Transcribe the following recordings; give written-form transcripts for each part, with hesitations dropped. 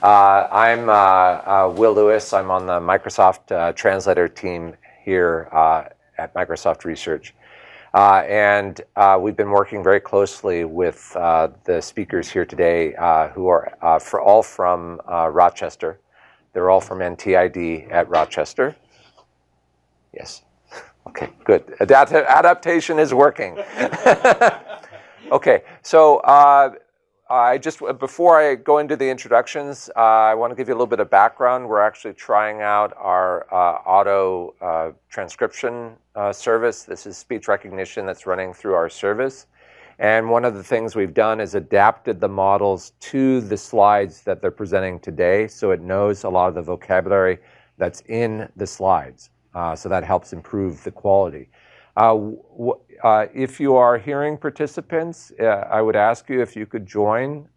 I'm Will Lewis. I'm on the Microsoft translator team here at Microsoft Research. And we've been working very closely with the speakers here today who are all from Rochester. They're all from NTID at Rochester. Yes. Okay, good. Adaptation is working. Okay, so before I go into the introductions, I want to give you a little bit of background. We're actually trying out our auto transcription service. This is speech recognition that's running through our service. And one of the things we've done is adapted the models to the slides that they're presenting today, so it knows a lot of the vocabulary that's in the slides. So that helps improve the quality. If you are hearing participants, I would ask you if you could join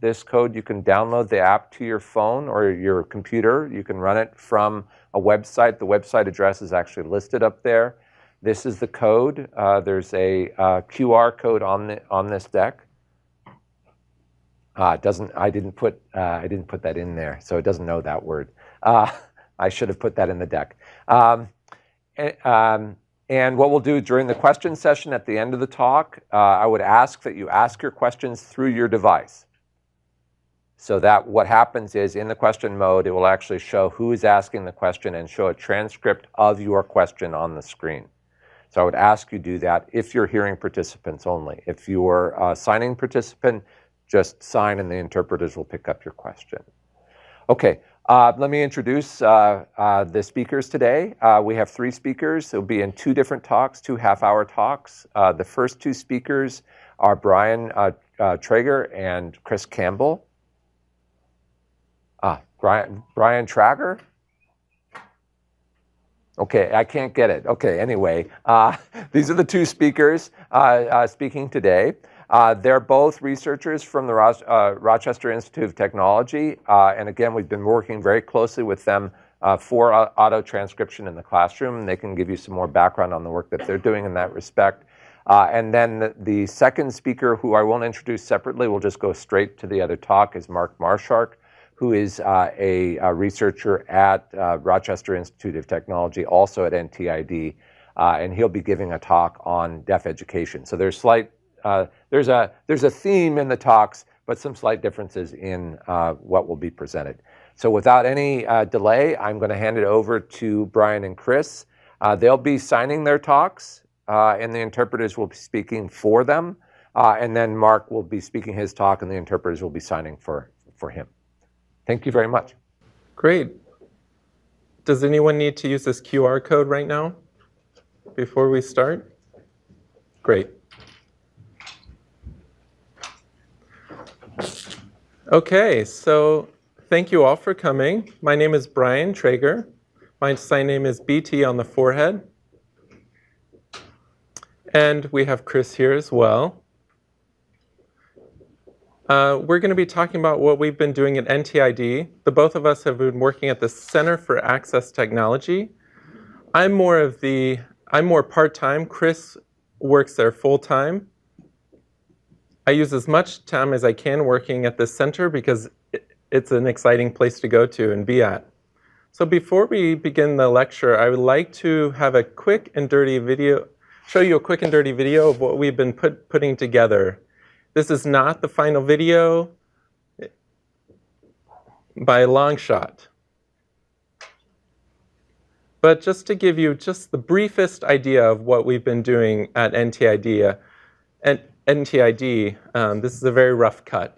this code. You can download the app to your phone or your computer. You can run it from a website. The website address is actually listed up there. This is the code. There's a QR code on this deck. I didn't put that in there, so it doesn't know that word. I should have put that in the deck. And what we'll do during the question session at the end of the talk, I would ask that you ask your questions through your device. So that what happens is in the question mode, it will actually show who is asking the question and show a transcript of your question on the screen. So I would ask you do that if you're hearing participants only. If you are a signing participant, just sign and the interpreters will pick up your question. Okay. Let me introduce the speakers today. We have 3 speakers. They'll be in 2 different talks, 2 half-hour talks. The first 2 speakers are Brian Traeger and Chris Campbell. Brian Traeger? Okay, I can't get it. Okay, anyway, these are the 2 speakers speaking today. They're both researchers from the Rochester Institute of Technology. And again, we've been working very closely with them for auto transcription in the classroom. And they can give you some more background on the work that they're doing in that respect. And then the second speaker, who I won't introduce separately, we'll just go straight to the other talk, is Marc Marschark, who is a researcher at Rochester Institute of Technology, also at NTID. And he'll be giving a talk on deaf education. So there's a theme in the talks, but some slight differences in what will be presented. So without any delay, I'm going to hand it over to Brian and Chris. They'll be signing their talks, and the interpreters will be speaking for them. And then Marc will be speaking his talk, and the interpreters will be signing for him. Thank you very much. Great. Does anyone need to use this QR code right now before we start? Great. Okay, so thank you all for coming. My name is Brian Traeger. My sign name is BT on the forehead. And we have Chris here as well. We're going to be talking about what we've been doing at NTID. The both of us have been working at the Center for Access Technology. I'm more part-time. Chris works there full-time. I use as much time as I can working at this center because it's an exciting place to go to and be at. So before we begin the lecture, I would like to have a quick and dirty video, show you a quick and dirty video of what we've been putting together. This is not the final video by a long shot. But just to give you just the briefest idea of what we've been doing at NTID, this is a very rough cut.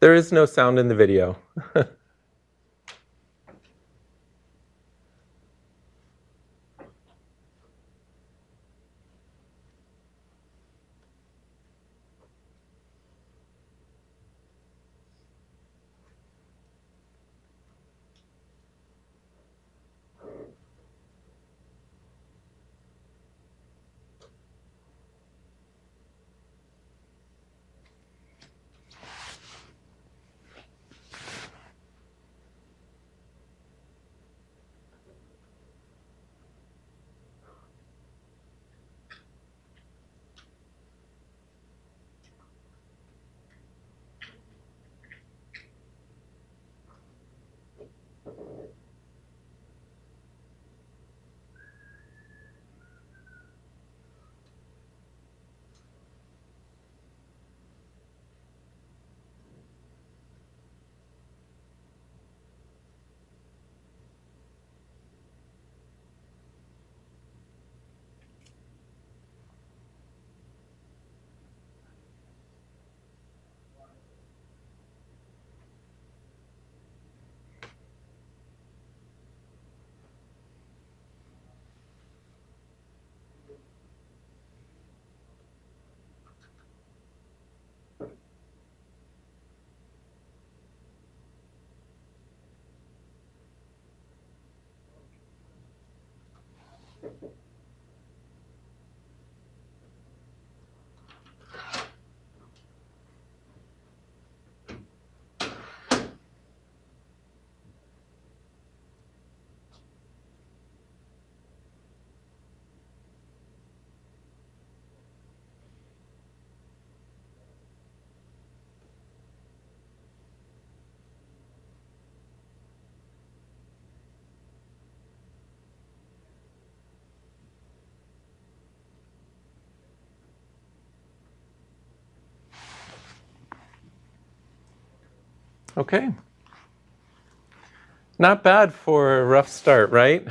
There is no sound in the video. Okay. Not bad for a rough start, right?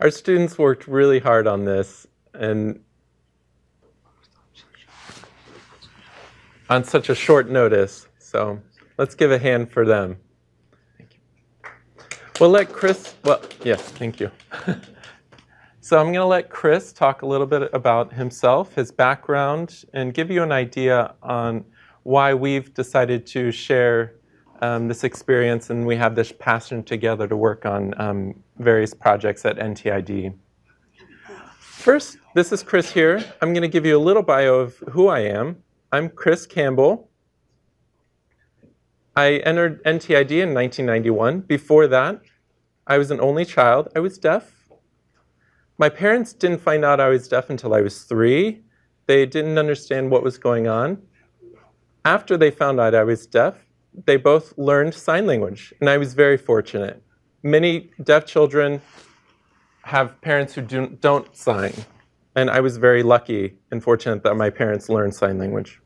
Our students worked really hard on this and on such a short notice. So let's give a hand for them. Thank you. We'll let Chris, yes, thank you. So I'm going to let Chris talk a little bit about himself, his background, and give you an idea on why we've decided to share this experience, and we have this passion together to work on various projects at NTID. First, this is Chris here. I'm going to give you a little bio of who I am. I'm Chris Campbell. I entered NTID in 1991. Before that, I was an only child. I was deaf. My parents didn't find out I was deaf until I was 3. They didn't understand what was going on. After they found out I was deaf, they both learned sign language, and I was very fortunate. Many deaf children have parents who don't sign, and I was very lucky and fortunate that my parents learned sign language.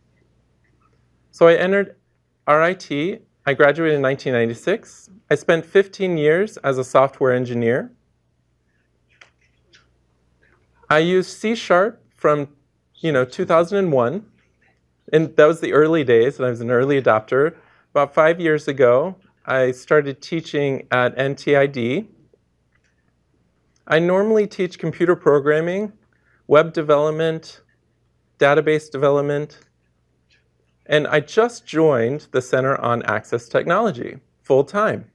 So I entered RIT. I graduated in 1996. I spent 15 years as a software engineer. I used C# from 2001, and that was the early days, and I was an early adopter. About 5 years ago, I started teaching at NTID. I normally teach computer programming, web development, database development, and I just joined the Center on Access Technology full-time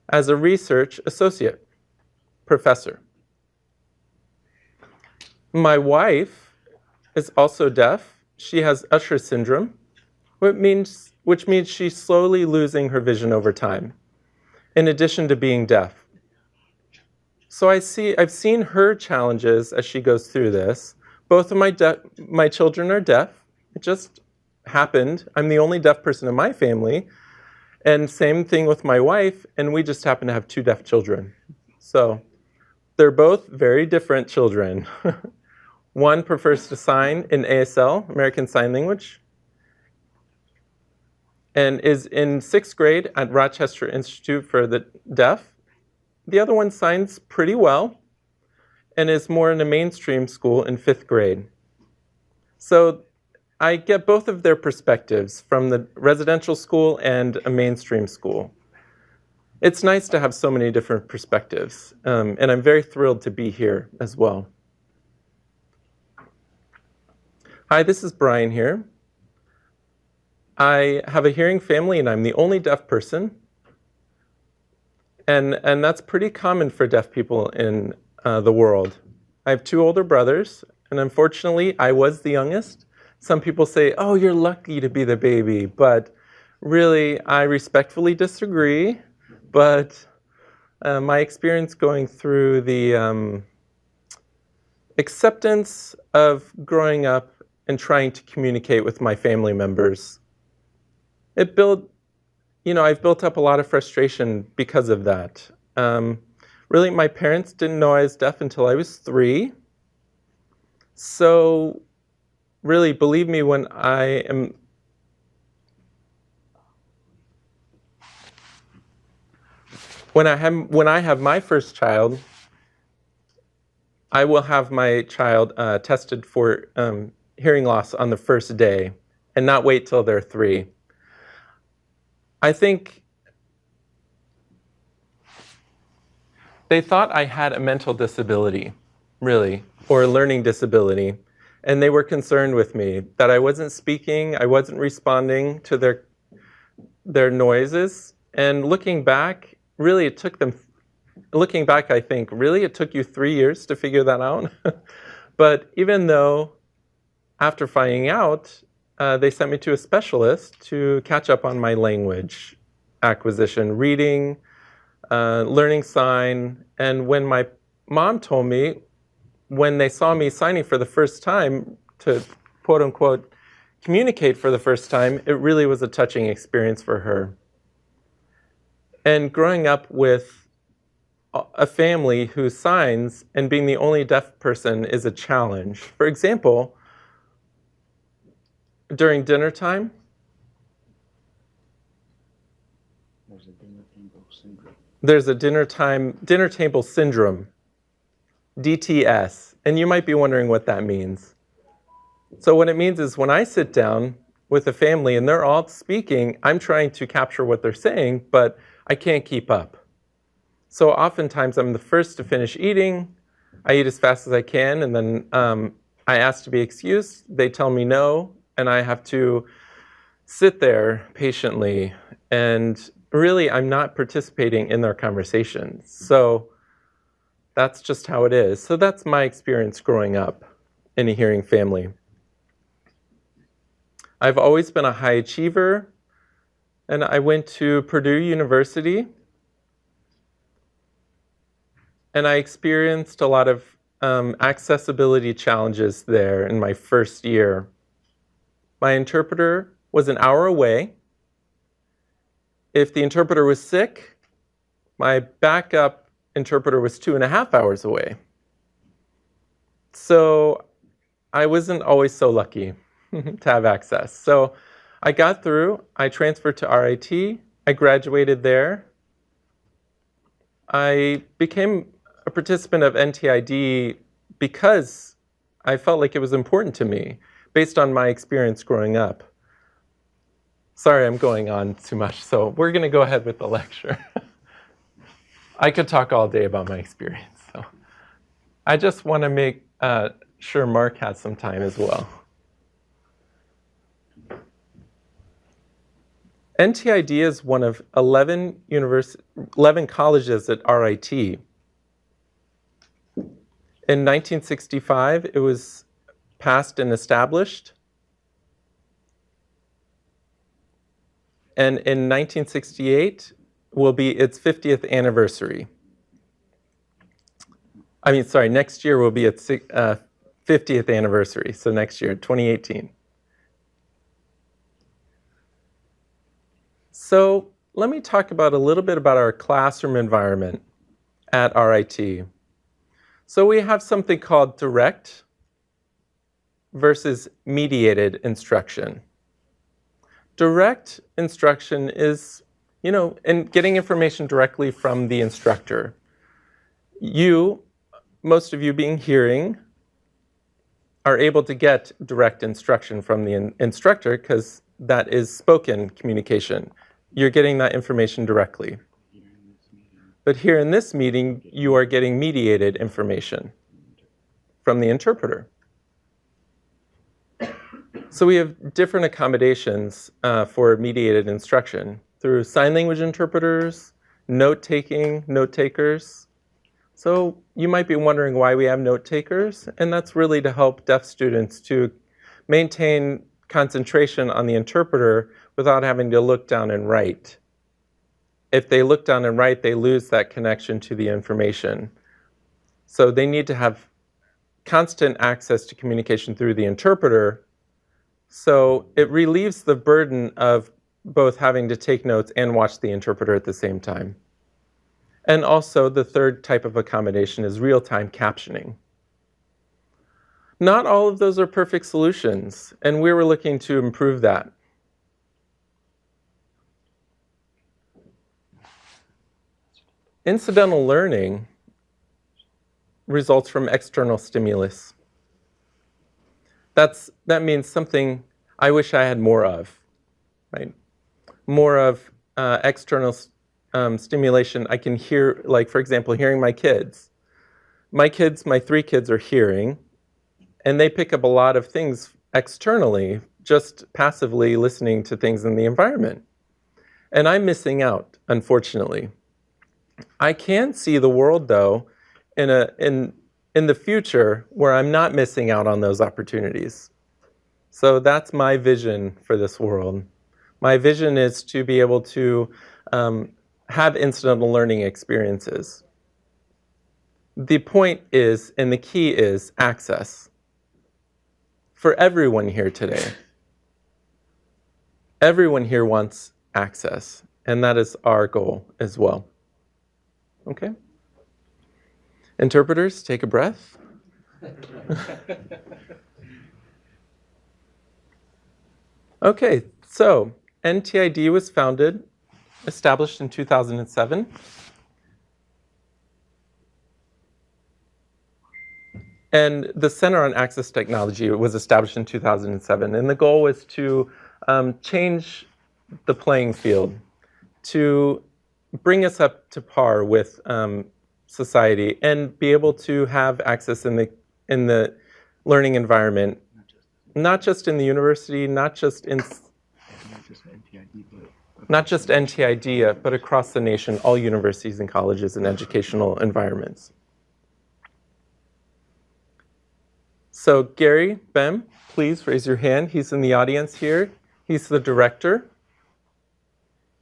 as a research associate professor. My wife is also deaf. She has Usher syndrome, which means she's slowly losing her vision over time, in addition to being deaf. So I've seen her challenges as she goes through this. Both of my children are deaf. It just happened. I'm the only deaf person in my family. And same thing with my wife, and we just happen to have 2 deaf children. So they're both very different children. One prefers to sign in ASL, American Sign Language, and is in 6th grade at Rochester Institute for the Deaf. The other one signs pretty well and is more in a mainstream school in 5th grade. So I get both of their perspectives from the residential school and a mainstream school. It's nice to have so many different perspectives, and I'm very thrilled to be here as well. Hi, this is Brian here. I have a hearing family, and I'm the only deaf person. And that's pretty common for deaf people in the world. I have 2 older brothers, and unfortunately, I was the youngest. Some people say, oh, you're lucky to be the baby, but really, I respectfully disagree. But my experience going through the acceptance of growing up and trying to communicate with my family members, I've built up a lot of frustration because of that. Really, my parents didn't know I was deaf until I was 3. So really, believe me, when I have my first child, I will have my child tested for hearing loss on the first day and not wait till they're 3. I think they thought I had a mental disability, really, or a learning disability, and they were concerned with me that I wasn't speaking, I wasn't responding to their noises. And looking back, really it took them, I think, really it took you 3 years to figure that out. But even though after finding out, they sent me to a specialist to catch up on my language acquisition, reading, learning sign. And when my mom told me, when they saw me signing for the first time to quote unquote communicate for the first time, it really was a touching experience for her. And growing up with a family who signs and being the only deaf person is a challenge. For example, during dinner time, There's a dinner table syndrome. There's a dinner table syndrome, DTS. And you might be wondering what that means. So what it means is when I sit down with a family and they're all speaking, I'm trying to capture what they're saying, but I can't keep up. So oftentimes I'm the first to finish eating. I eat as fast as I can, and then I ask to be excused. They tell me no, and I have to sit there patiently. And really, I'm not participating in their conversation. So that's just how it is. So that's my experience growing up in a hearing family. I've always been a high achiever, and I went to Purdue University, and I experienced a lot of accessibility challenges there in my first year. My interpreter was an hour away. If the interpreter was sick, my backup interpreter was 2.5 hours away. So I wasn't always so lucky to have access. So I got through. I transferred to RIT. I graduated there. I became a participant of NTID because I felt like it was important to me based on my experience growing up. Sorry, I'm going on too much, so we're going to go ahead with the lecture. I could talk all day about my experience. So I just want to make sure Marc has some time as well. NTID is one of 11 colleges at RIT. In 1965, it was passed and established. And in 1968 will be its 50th anniversary. Next year will be its 50th anniversary, so next year, 2018. So let me talk about a little bit about our classroom environment at RIT. So we have something called direct versus mediated instruction. Direct instruction is, and getting information directly from the instructor. Most of you being hearing, are able to get direct instruction from the instructor because that is spoken communication. You're getting that information directly. But here in this meeting, you are getting mediated information from the interpreter. So we have different accommodations for mediated instruction through sign language interpreters, note-taking, note-takers. So you might be wondering why we have note-takers, and that's really to help deaf students to maintain concentration on the interpreter without having to look down and write. If they look down and write, they lose that connection to the information. So they need to have constant access to communication through the interpreter. So it relieves the burden of both having to take notes and watch the interpreter at the same time. And also the third type of accommodation is real-time captioning. Not all of those are perfect solutions, and we were looking to improve that. Incidental learning results from external stimulus. That means something I wish I had more of, right? More of external stimulation. I can hear, like, for example, hearing my kids. My 3 kids are hearing, and they pick up a lot of things externally, just passively listening to things in the environment. And I'm missing out, unfortunately. I can see the world, though, in the future where I'm not missing out on those opportunities. So that's my vision for this world. My vision is to be able to have incidental learning experiences. The point is, and the key is, access. For everyone here today. Everyone here wants access, and that is our goal as well. Okay? Interpreters, take a breath. Okay, so NTID was founded established in 2007. And the Center on Access Technology was established in 2007. And the goal was to change the playing field, to bring us up to par with society and be able to have access in the learning environment, not just in the university, not just NTID, but across the nation, all universities and colleges and educational environments. So Gary Bem, please raise your hand. He's in the audience here. He's the director.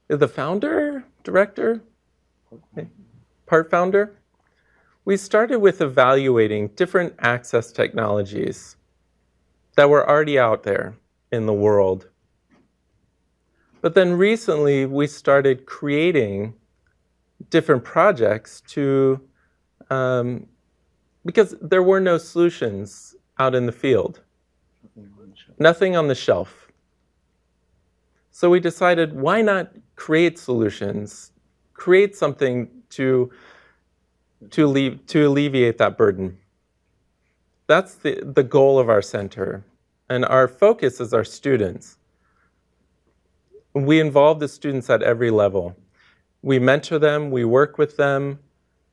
The founder, director, part founder. We started with evaluating different access technologies that were already out there in the world. But then recently we started creating different projects to, because there were no solutions out in the field. Nothing on the shelf. So we decided, why not create solutions, create something to alleviate that burden. That's the goal of our center. And our focus is our students. We involve the students at every level. We mentor them, we work with them,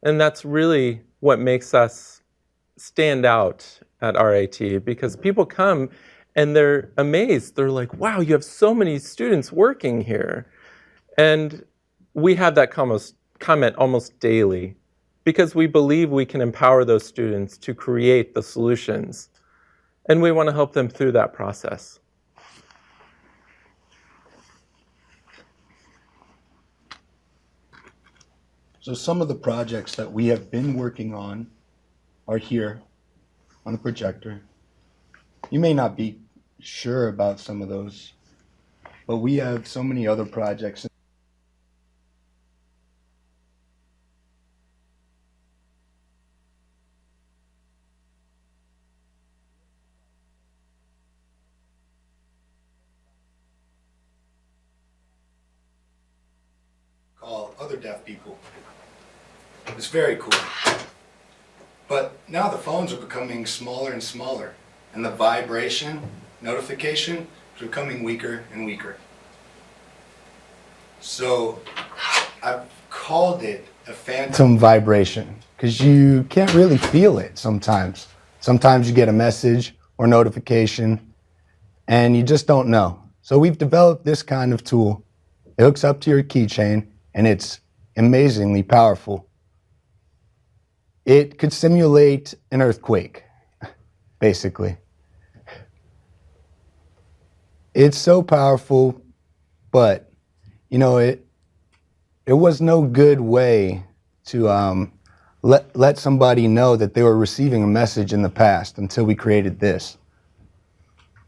and that's really what makes us stand out at RIT, because people come and they're amazed. They're like, wow, you have so many students working here. And we have that comment almost daily, because we believe we can empower those students to create the solutions. And we want to help them through that process. So some of the projects that we have been working on are here on the projector. You may not be sure about some of those, but we have so many other projects. Call other deaf people. It's very cool. But now the phones are becoming smaller and smaller, and the vibration notification is becoming weaker and weaker. So I've called it a phantom vibration, because you can't really feel it sometimes. Sometimes you get a message or notification and you just don't know. So we've developed this kind of tool. It hooks up to your keychain and it's amazingly powerful. It could simulate an earthquake, basically. It's so powerful, but you know, it was no good way to let somebody know that they were receiving a message in the past until we created this.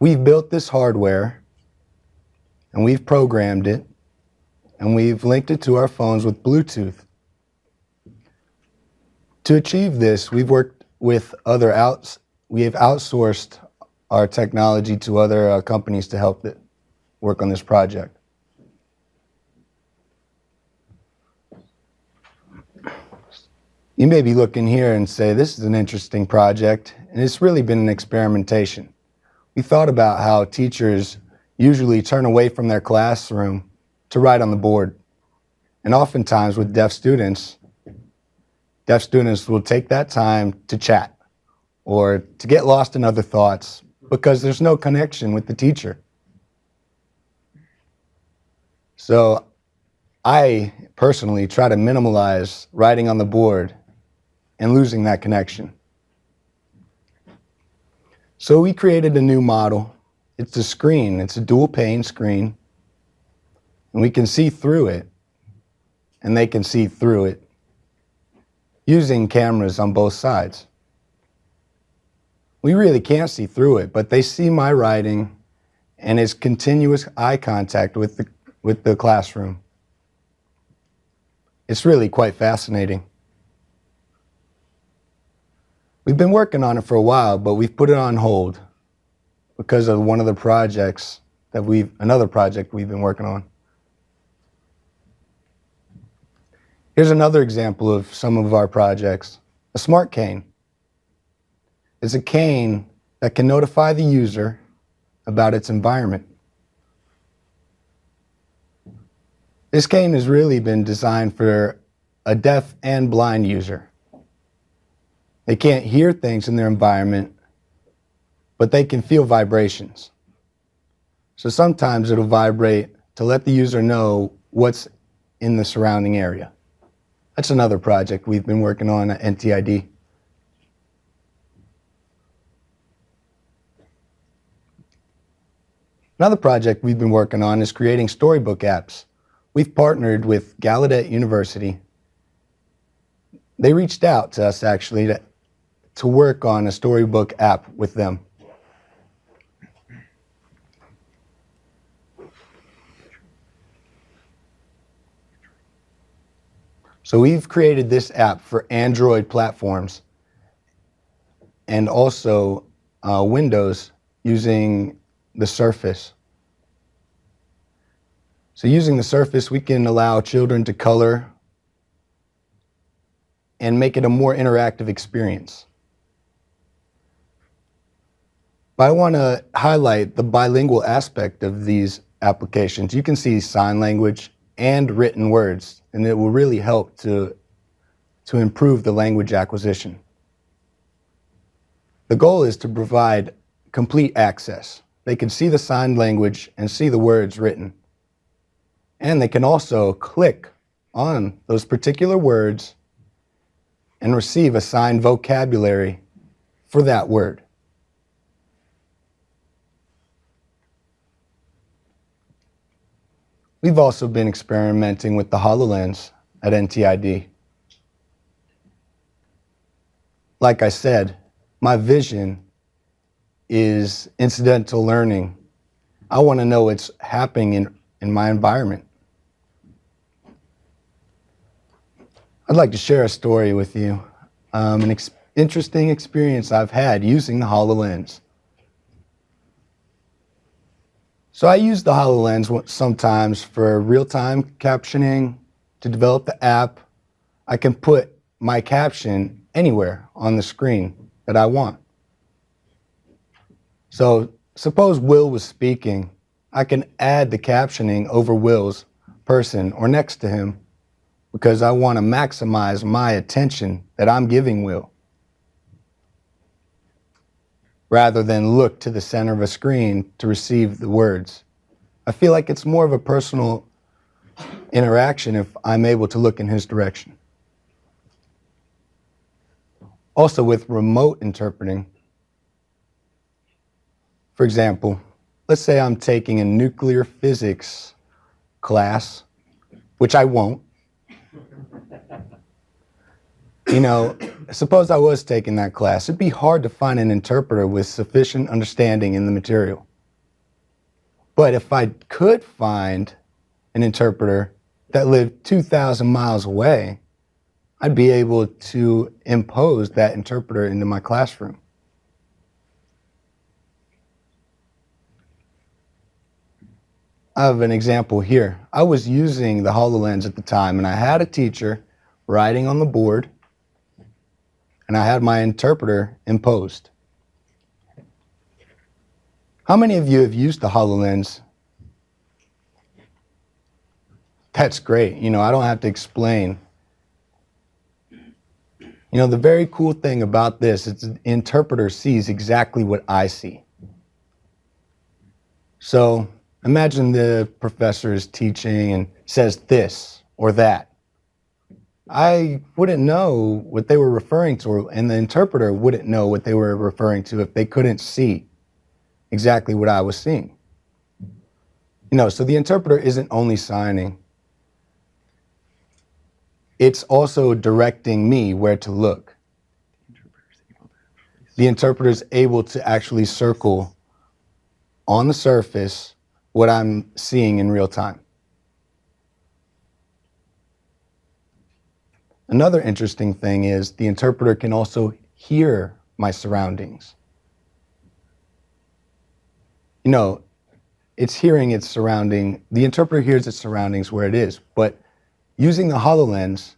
We've built this hardware and we've programmed it and we've linked it to our phones with Bluetooth. To achieve this, we've worked with we have outsourced our technology to other companies to help work on this project. You may be looking here and say, this is an interesting project, and it's really been an experimentation. We thought about how teachers usually turn away from their classroom to write on the board. And oftentimes with deaf students will take that time to chat or to get lost in other thoughts because there's no connection with the teacher. So I personally try to minimize writing on the board and losing that connection. So we created a new model. It's a screen. It's a dual pane screen. And we can see through it, and they can see through it using cameras on both sides. We really can't see through it, but they see my writing and it's continuous eye contact with the classroom. It's really quite fascinating. We've been working on it for a while, but we've put it on hold because of one of the projects another project we've been working on. Here's another example of some of our projects. A smart cane. It's a cane that can notify the user about its environment. This cane has really been designed for a deaf and blind user. They can't hear things in their environment, but they can feel vibrations. So sometimes it'll vibrate to let the user know what's in the surrounding area. That's another project we've been working on at NTID. Another project we've been working on is creating storybook apps. We've partnered with Gallaudet University. They reached out to us actually to work on a storybook app with them. So we've created this app for Android platforms and also Windows using the Surface. So using the Surface, we can allow children to color and make it a more interactive experience. But I want to highlight the bilingual aspect of these applications. You can see sign language and written words, and it will really help to improve the language acquisition. The goal is to provide complete access. They can see the signed language and see the words written. And they can also click on those particular words and receive a signed vocabulary for that word. We've also been experimenting with the Hololens at NTID. Like I said, my vision is incidental learning. I want to know what's happening in my environment. I'd like to share a story with you, an interesting experience I've had using the Hololens. So I use the Hololens sometimes for real-time captioning. To develop the app, I can put my caption anywhere on the screen that I want. So suppose Will was speaking, I can add the captioning over Will's person or next to him because I want to maximize my attention that I'm giving Will, rather than look to the center of a screen to receive the words. I feel like it's more of a personal interaction if I'm able to look in his direction. Also with remote interpreting, for example, let's say I'm taking a nuclear physics class, which I won't. You know, suppose I was taking that class, it'd be hard to find an interpreter with sufficient understanding in the material. But if I could find an interpreter that lived 2,000 miles away, I'd be able to impose that interpreter into my classroom. I have an example here. I was using the Hololens at the time, and I had a teacher writing on the board, and I had my interpreter imposed. How many of you have used the Hololens? That's great. You know, I don't have to explain. You know, the very cool thing about this is the interpreter sees exactly what I see. So imagine the professor is teaching and says this or that. I wouldn't know what they were referring to, and the interpreter wouldn't know what they were referring to if they couldn't see exactly what I was seeing. You know, so the interpreter isn't only signing, it's also directing me where to look. The interpreter is able to actually circle on the surface what I'm seeing in real time. Another interesting thing is the interpreter can also hear my surroundings. You know, it's hearing its surrounding, the interpreter hears its surroundings where it is, but using the Hololens,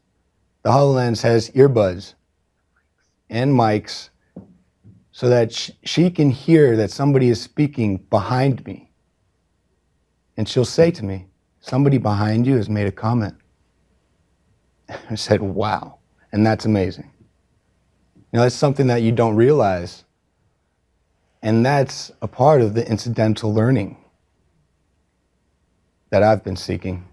the Hololens has earbuds and mics so that she can hear that somebody is speaking behind me. And she'll say to me, "Somebody behind you has made a comment." I said, "Wow." And that's amazing. That's something that you don't realize. And that's a part of the incidental learning that I've been seeking.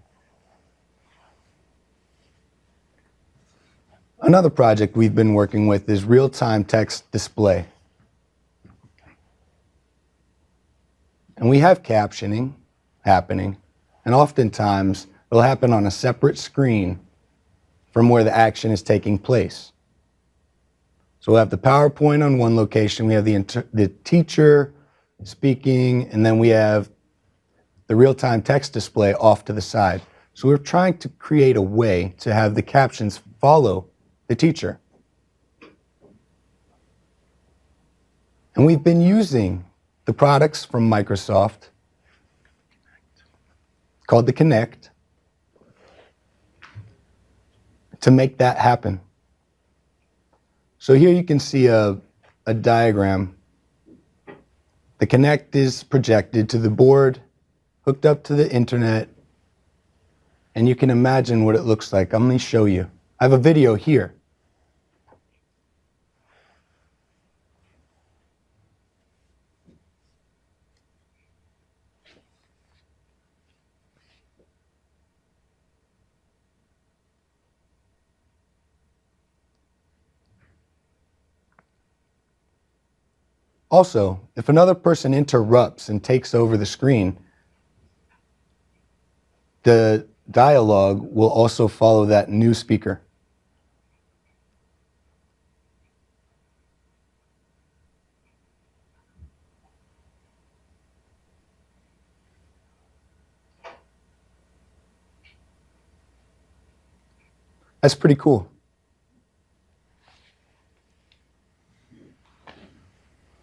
Another project we've been working with is real-time text display. And we have captioning happening, and oftentimes it'll happen on a separate screen from where the action is taking place. So we'll have the PowerPoint on one location, we have the teacher speaking, and then we have the real-time text display off to the side. So we're trying to create a way to have the captions follow the teacher. And we've been using the products from Microsoft called the Kinect to make that happen. So here you can see a diagram. The Kinect is projected to the board, hooked up to the internet, and you can imagine what it looks like. I'm going to show you. I have a video here. Also, if another person interrupts and takes over the screen, the dialogue will also follow that new speaker. That's pretty cool.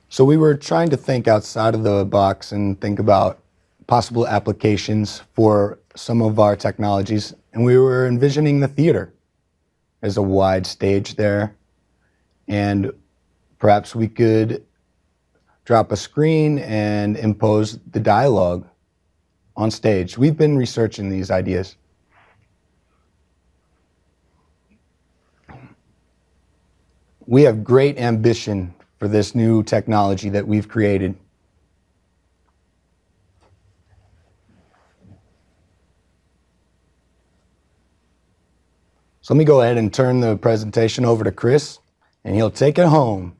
So we were trying to think outside of the box and think about possible applications for some of our technologies. And we were envisioning the theater. There's a wide stage there. And perhaps we could drop a screen and impose the dialogue on stage. We've been researching these ideas. We have great ambition for this new technology that we've created. So let me go ahead and turn the presentation over to Chris, and he'll take it home.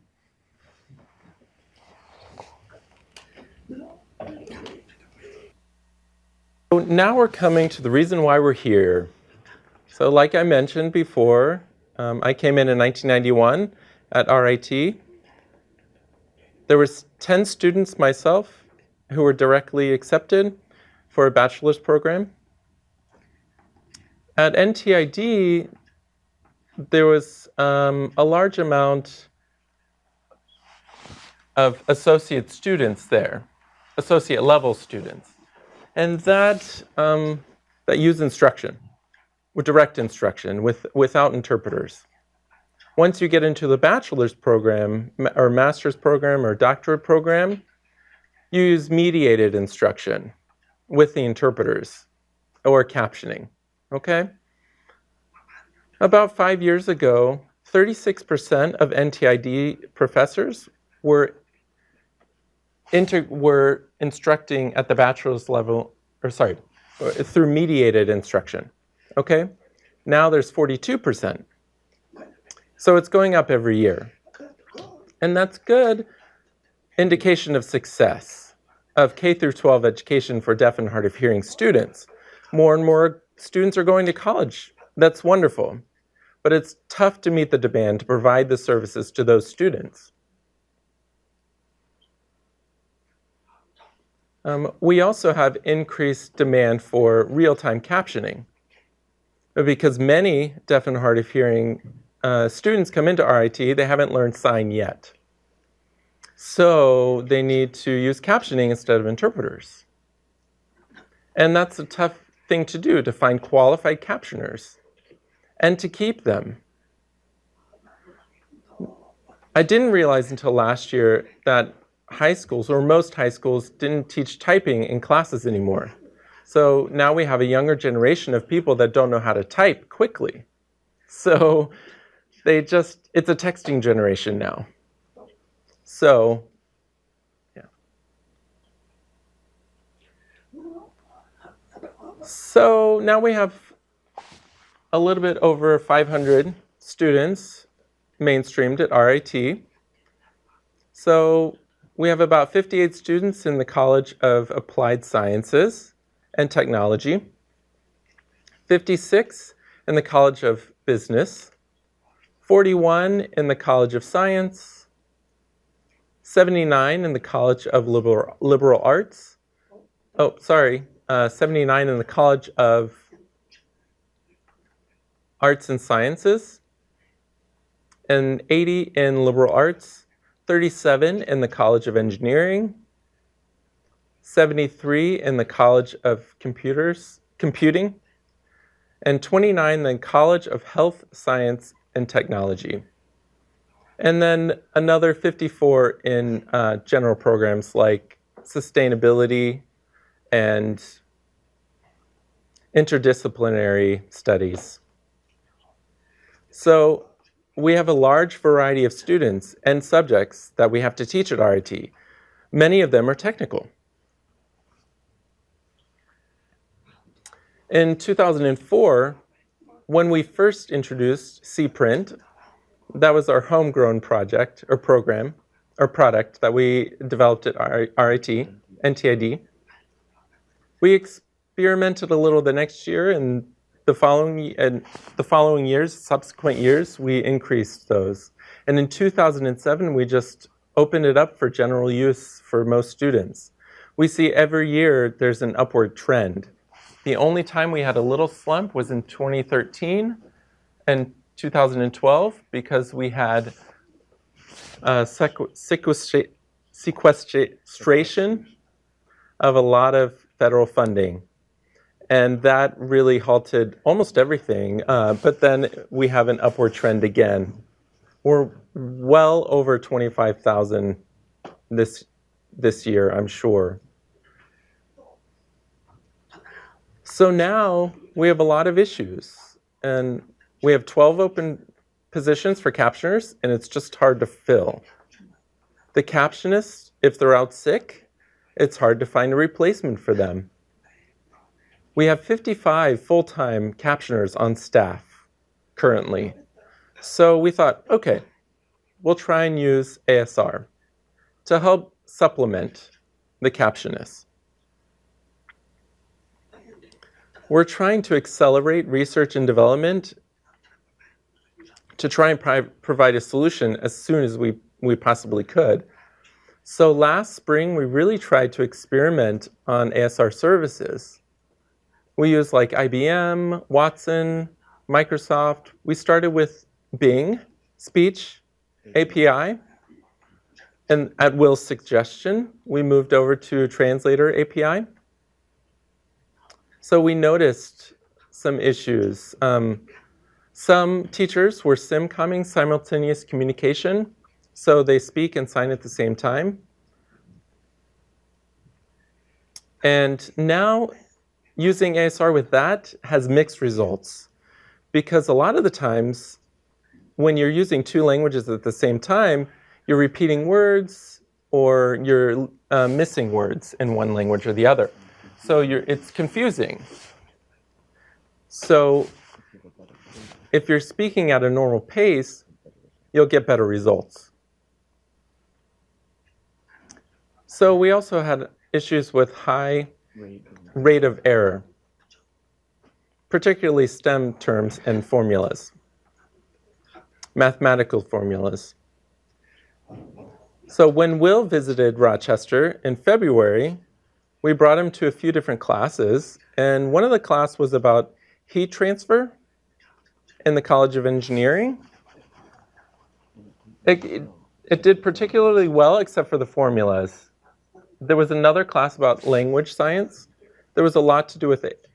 So now we're coming to the reason why we're here. So like I mentioned before, I came in 1991 at RIT. There was 10 students myself who were directly accepted for a bachelor's program. At NTID, there was a large amount of associate students there, associate level students, and that use instruction, with direct instruction, without interpreters. Once you get into the bachelor's program, or master's program, or doctorate program, you use mediated instruction with the interpreters, or captioning, okay? About 5 years ago, 36% of NTID professors were instructing at the bachelor's level, through mediated instruction, okay? Now there's 42%. So it's going up every year. And that's good indication of success of K through 12 education for deaf and hard of hearing students. More and more students are going to college. That's wonderful. But it's tough to meet the demand to provide the services to those students. We also have increased demand for real-time captioning because many deaf and hard of hearing students come into RIT, they haven't learned sign yet. So they need to use captioning instead of interpreters. And that's a tough thing to do, to find qualified captioners. and to keep them. I didn't realize until last year that high schools, or most high schools, didn't teach typing in classes anymore. So now we have a younger generation of people that don't know how to type quickly. So it's a texting generation now. So, yeah. So now we have a little bit over 500 students mainstreamed at RIT. So we have about 58 students in the College of Applied Sciences and Technology, 56 in the College of Business, 41 in the College of Science, 79 in the College of Liberal Arts, 79 in the College of Arts and Sciences, and 80 in Liberal Arts, 37 in the College of Engineering, 73 in the College of Computing, and 29 in the College of Health, Science, and Technology. And then another 54 in general programs like sustainability and interdisciplinary studies. So we have a large variety of students and subjects that we have to teach at RIT. Many of them are technical. In 2004, when we first introduced CPRINT, that was our homegrown project or program or product that we developed at RIT, NTID. We experimented a little the next year, and the following years, subsequent years, we increased those. And in 2007, we just opened it up for general use for most students. We see every year there's an upward trend. The only time we had a little slump was in 2013 and 2012 because we had sequestration of a lot of federal funding. And that really halted almost everything. But then we have an upward trend again. We're well over 25,000 this year, I'm sure. So now we have a lot of issues. And we have 12 open positions for captioners, and it's just hard to fill. The captionists, if they're out sick, it's hard to find a replacement for them. We have 55 full-time captioners on staff currently. So we thought, okay, we'll try and use ASR to help supplement the captionists. We're trying to accelerate research and development to try and provide a solution as soon as we possibly could. So last spring, we really tried to experiment on ASR services. We used like IBM, Watson, Microsoft. We started with Bing, Speech, API, and at Will's suggestion, we moved over to Translator API. So we noticed some issues. Some teachers were simcomming simultaneous communication, so they speak and sign at the same time. And now using ASR with that has mixed results, because a lot of the times when you're using two languages at the same time, you're repeating words or you're missing words in one language or the other. So it's confusing. So if you're speaking at a normal pace, you'll get better results. So we also had issues with high rate of error, particularly STEM terms and formulas, mathematical formulas. So when Will visited Rochester in February, we brought him to a few different classes, and one of the classes was about heat transfer in the College of Engineering. It did particularly well, except for the formulas. There was another class about language science. There was a lot to do with it.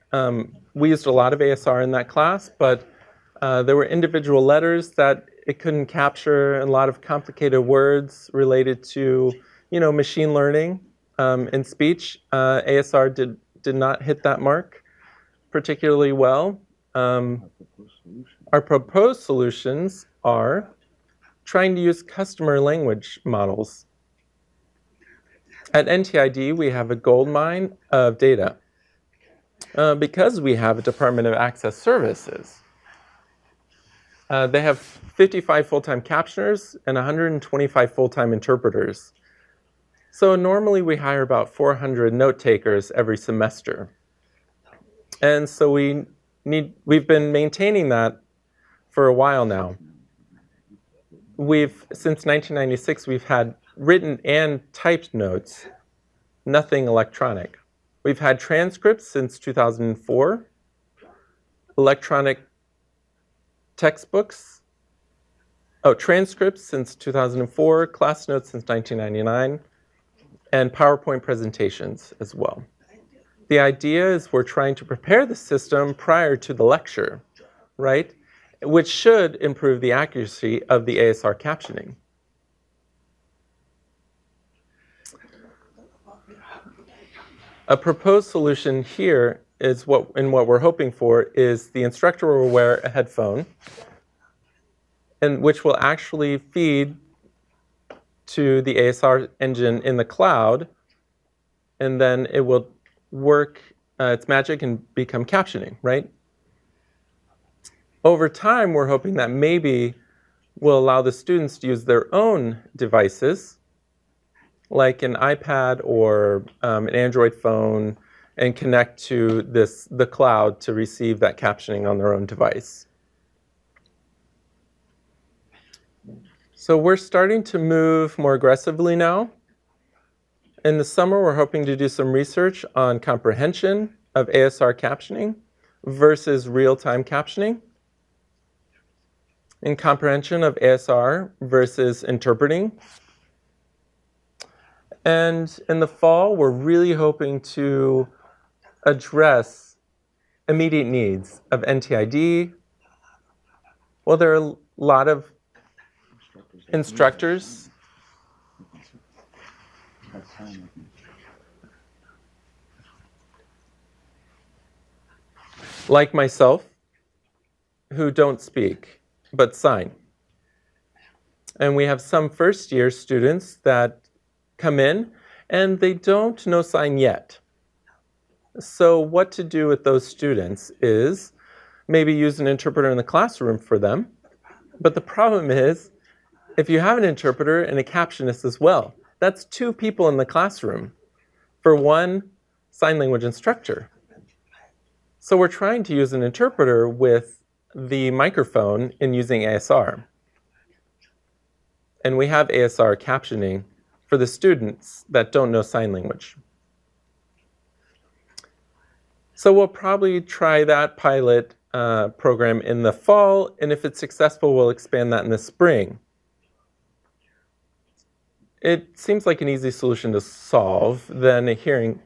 We used a lot of ASR in that class, but There were individual letters that it couldn't capture, and a lot of complicated words related to, machine learning in speech. ASR did not hit that mark particularly well. Our proposed solutions are trying to use customer language models. At NTID, we have a goldmine of data because we have a Department of Access Services. They have 55 full-time captioners and 125 full-time interpreters. So normally we hire about 400 note takers every semester. And so we've been maintaining that for a while now. Since 1996, we've had written and typed notes, nothing electronic. We've had transcripts since 2004, electronic textbooks, transcripts since 2004, class notes since 1999, and PowerPoint presentations as well. The idea is we're trying to prepare the system prior to the lecture, right? Which should improve the accuracy of the ASR captioning. A proposed solution here is what we're hoping for is the instructor will wear a headphone, and which will actually feed to the ASR engine in the cloud, and then it will work its magic and become captioning, right? Over time, we're hoping that maybe we'll allow the students to use their own devices, like an iPad or an Android phone, and connect to the cloud to receive that captioning on their own device. So we're starting to move more aggressively now. In the summer, we're hoping to do some research on comprehension of ASR captioning versus real-time captioning, and comprehension of ASR versus interpreting. And in the fall, we're really hoping to address immediate needs of NTID. Well, there are a lot of instructors like myself who don't speak but sign. And we have some first-year students that come in and they don't know sign yet. So what to do with those students is maybe use an interpreter in the classroom for them. But the problem is, if you have an interpreter and a captionist as well, that's 2 people in the classroom for 1 sign language instructor. So we're trying to use an interpreter with the microphone in using ASR. And we have ASR captioning for the students that don't know sign language. So we'll probably try that pilot program in the fall, and if it's successful, we'll expand that in the spring. It seems like an easy solution to solve than a hearing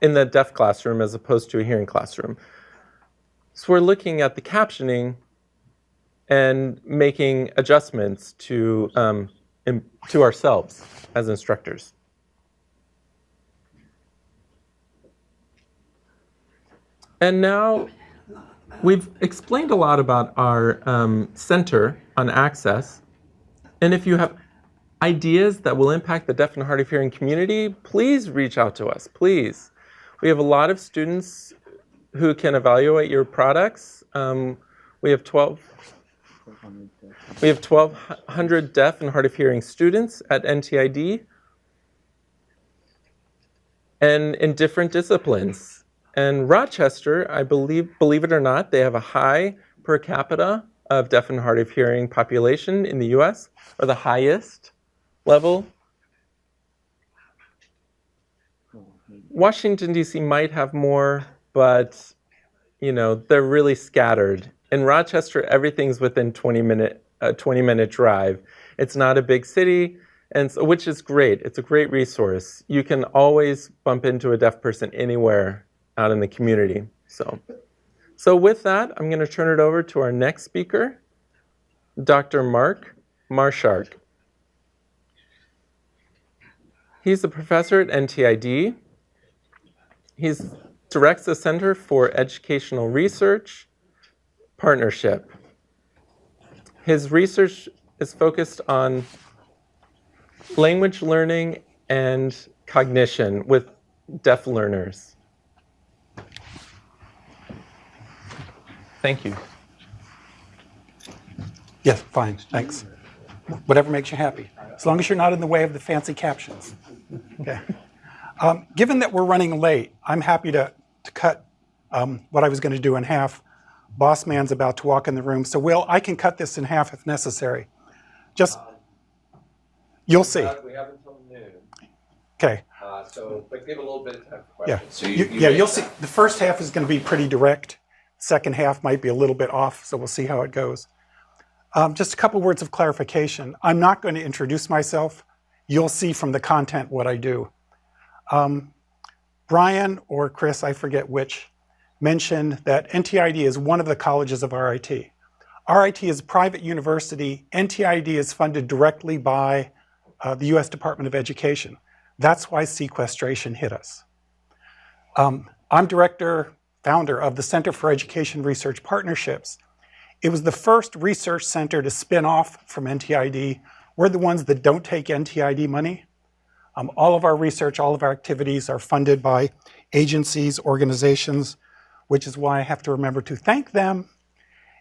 in the deaf classroom as opposed to a hearing classroom. So we're looking at the captioning and making adjustments to ourselves as instructors. And now we've explained a lot about our center on access. And if you have ideas that will impact the deaf and hard of hearing community, please reach out to us, please. We have a lot of students who can evaluate your products. We have 1,200 deaf and hard of hearing students at NTID, and in different disciplines. And Rochester, I believe it or not, they have a high per capita of deaf and hard of hearing population in the US, or the highest level. Washington, D.C. might have more, but they're really scattered. In Rochester, everything's within 20-minute drive. It's not a big city, and so, which is great. It's a great resource. You can always bump into a deaf person anywhere out in the community. So So with that, I'm going to turn it over to our next speaker, Dr. Marc Marschark. He's a professor at NTID. He directs the Center for Educational Research Partnership. His research is focused on language learning and cognition with deaf learners. Thank you. Yes, fine, thanks. Whatever makes you happy, as long as you're not in the way of the fancy captions. Okay. Given that we're running late, I'm happy to cut what I was going to do in half. Boss man's about to walk in the room, so I can cut this in half if necessary. Just, you'll see. We have until noon. Okay. But give a little bit of time for Yeah. questions. So you'll see. The first half is going to be pretty direct. Second half might be a little bit off, so we'll see how it goes. Just a couple words of clarification. I'm not going to introduce myself. You'll see from the content what I do. Brian or Chris, I forget which, mentioned that NTID is one of the colleges of RIT. RIT is a private university. NTID is funded directly by the US Department of Education. That's why sequestration hit us. I'm founder of the Center for Education Research Partnerships. It was the first research center to spin off from NTID. We're the ones that don't take NTID money. All of our research, all of our activities are funded by agencies, organizations, which is why I have to remember to thank them,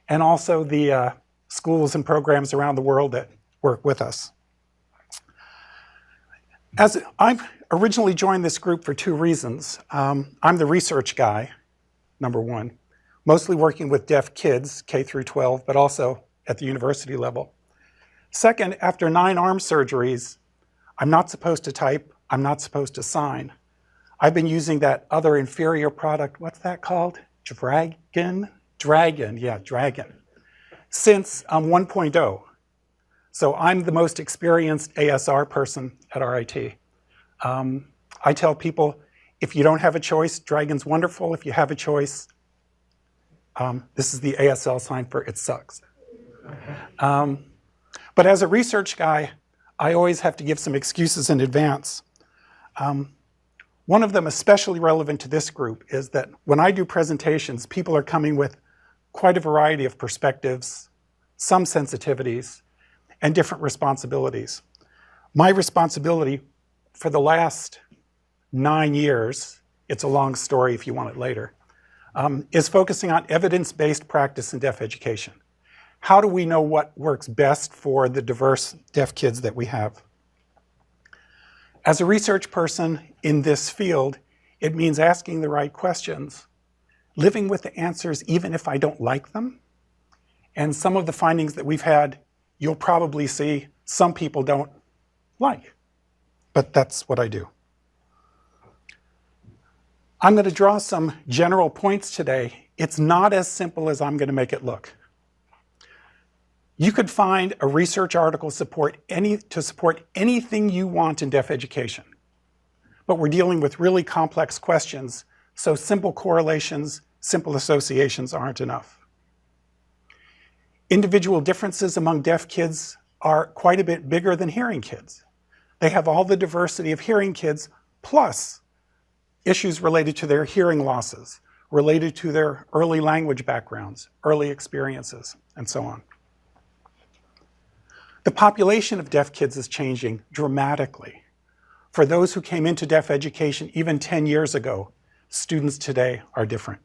and also the schools and programs around the world that work with us. As I originally joined this group for two reasons. I'm the research guy, number one, mostly working with deaf kids, K through 12, but also at the university level. Second, after 9 arm surgeries, I'm not supposed to type, I'm not supposed to sign. I've been using that other inferior product, what's that called? Dragon, since 1.0. So I'm the most experienced ASR person at RIT. I tell people, if you don't have a choice, Dragon's wonderful. If you have a choice, this is the ASL sign for it sucks. But as a research guy, I always have to give some excuses in advance. One of them especially relevant to this group is that when I do presentations, people are coming with quite a variety of perspectives, some sensitivities, and different responsibilities. My responsibility for the last 9 years, it's a long story if you want it later, is focusing on evidence-based practice in deaf education. How do we know what works best for the diverse deaf kids that we have? As a research person in this field, it means asking the right questions, living with the answers even if I don't like them. And some of the findings that we've had, you'll probably see some people don't like, but that's what I do. I'm going to draw some general points today. It's not as simple as I'm going to make it look. You could find a research article to support anything you want in deaf education. But we're dealing with really complex questions, so simple correlations, simple associations aren't enough. Individual differences among deaf kids are quite a bit bigger than hearing kids. They have all the diversity of hearing kids, plus issues related to their hearing losses, related to their early language backgrounds, early experiences, and so on. The population of deaf kids is changing dramatically. For those who came into deaf education even 10 years ago, students today are different.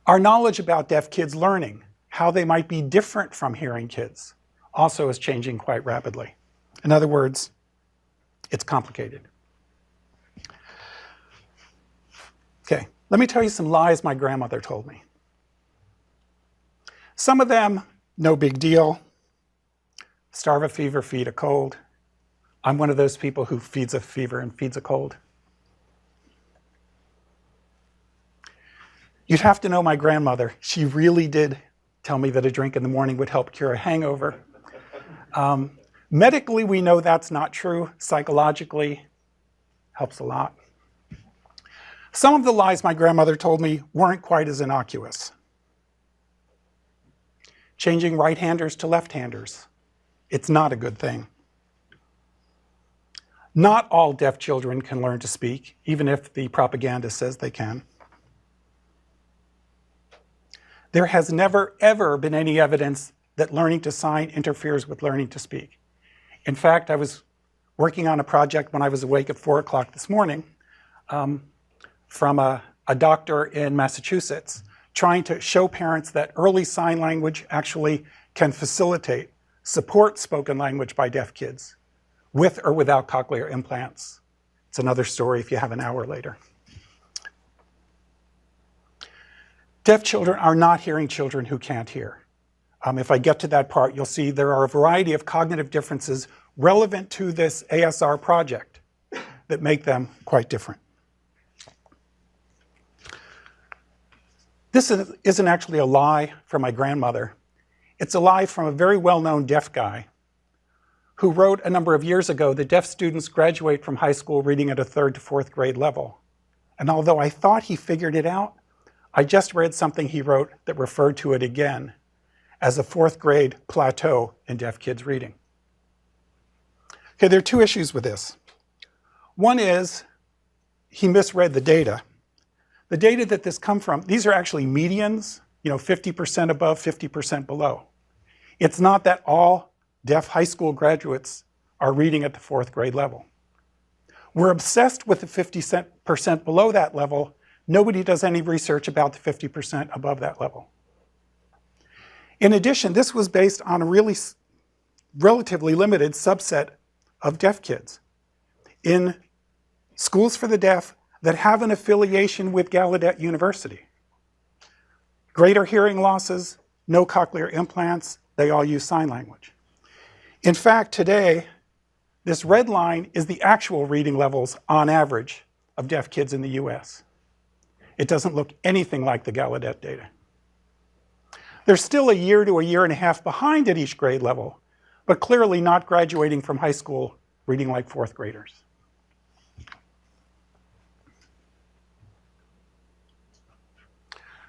Our knowledge about deaf kids learning, how they might be different from hearing kids, also is changing quite rapidly. In other words, it's complicated. Okay, let me tell you some lies my grandmother told me. Some of them, no big deal. Starve a fever, feed a cold. I'm one of those people who feeds a fever and feeds a cold. You'd have to know my grandmother. She really did tell me that a drink in the morning would help cure a hangover. Medically, we know that's not true. Psychologically, helps a lot. Some of the lies my grandmother told me weren't quite as innocuous. Changing right-handers to left-handers. It's not a good thing. Not all deaf children can learn to speak, even if the propaganda says they can. There has never, ever been any evidence that learning to sign interferes with learning to speak. In fact, I was working on a project when I was awake at 4 o'clock this morning from a doctor in Massachusetts, trying to show parents that early sign language actually can facilitate, support spoken language by deaf kids, with or without cochlear implants. It's another story if you have an hour later. Deaf children are not hearing children who can't hear. If I get to that part, you'll see there are a variety of cognitive differences relevant to this ASR project that make them quite different. This isn't actually a lie from my grandmother. It's a lie from a very well-known deaf guy who wrote a number of years ago that deaf students graduate from high school reading at a 3rd to 4th grade level. And although I thought he figured it out, I just read something he wrote that referred to it again as a 4th grade plateau in deaf kids reading. Okay, there are two issues with this. One is he misread the data. The data that this come from, these are actually medians, 50% above, 50% below. It's not that all deaf high school graduates are reading at the 4th grade level. We're obsessed with the 50% below that level. Nobody does any research about the 50% above that level. In addition, this was based on a really relatively limited subset of deaf kids in schools for the deaf that have an affiliation with Gallaudet University. Greater hearing losses, no cochlear implants, they all use sign language. In fact, today, this red line is the actual reading levels on average of deaf kids in the US. It doesn't look anything like the Gallaudet data. They're still a year to a year and a half behind at each grade level, but clearly not graduating from high school reading like 4th graders.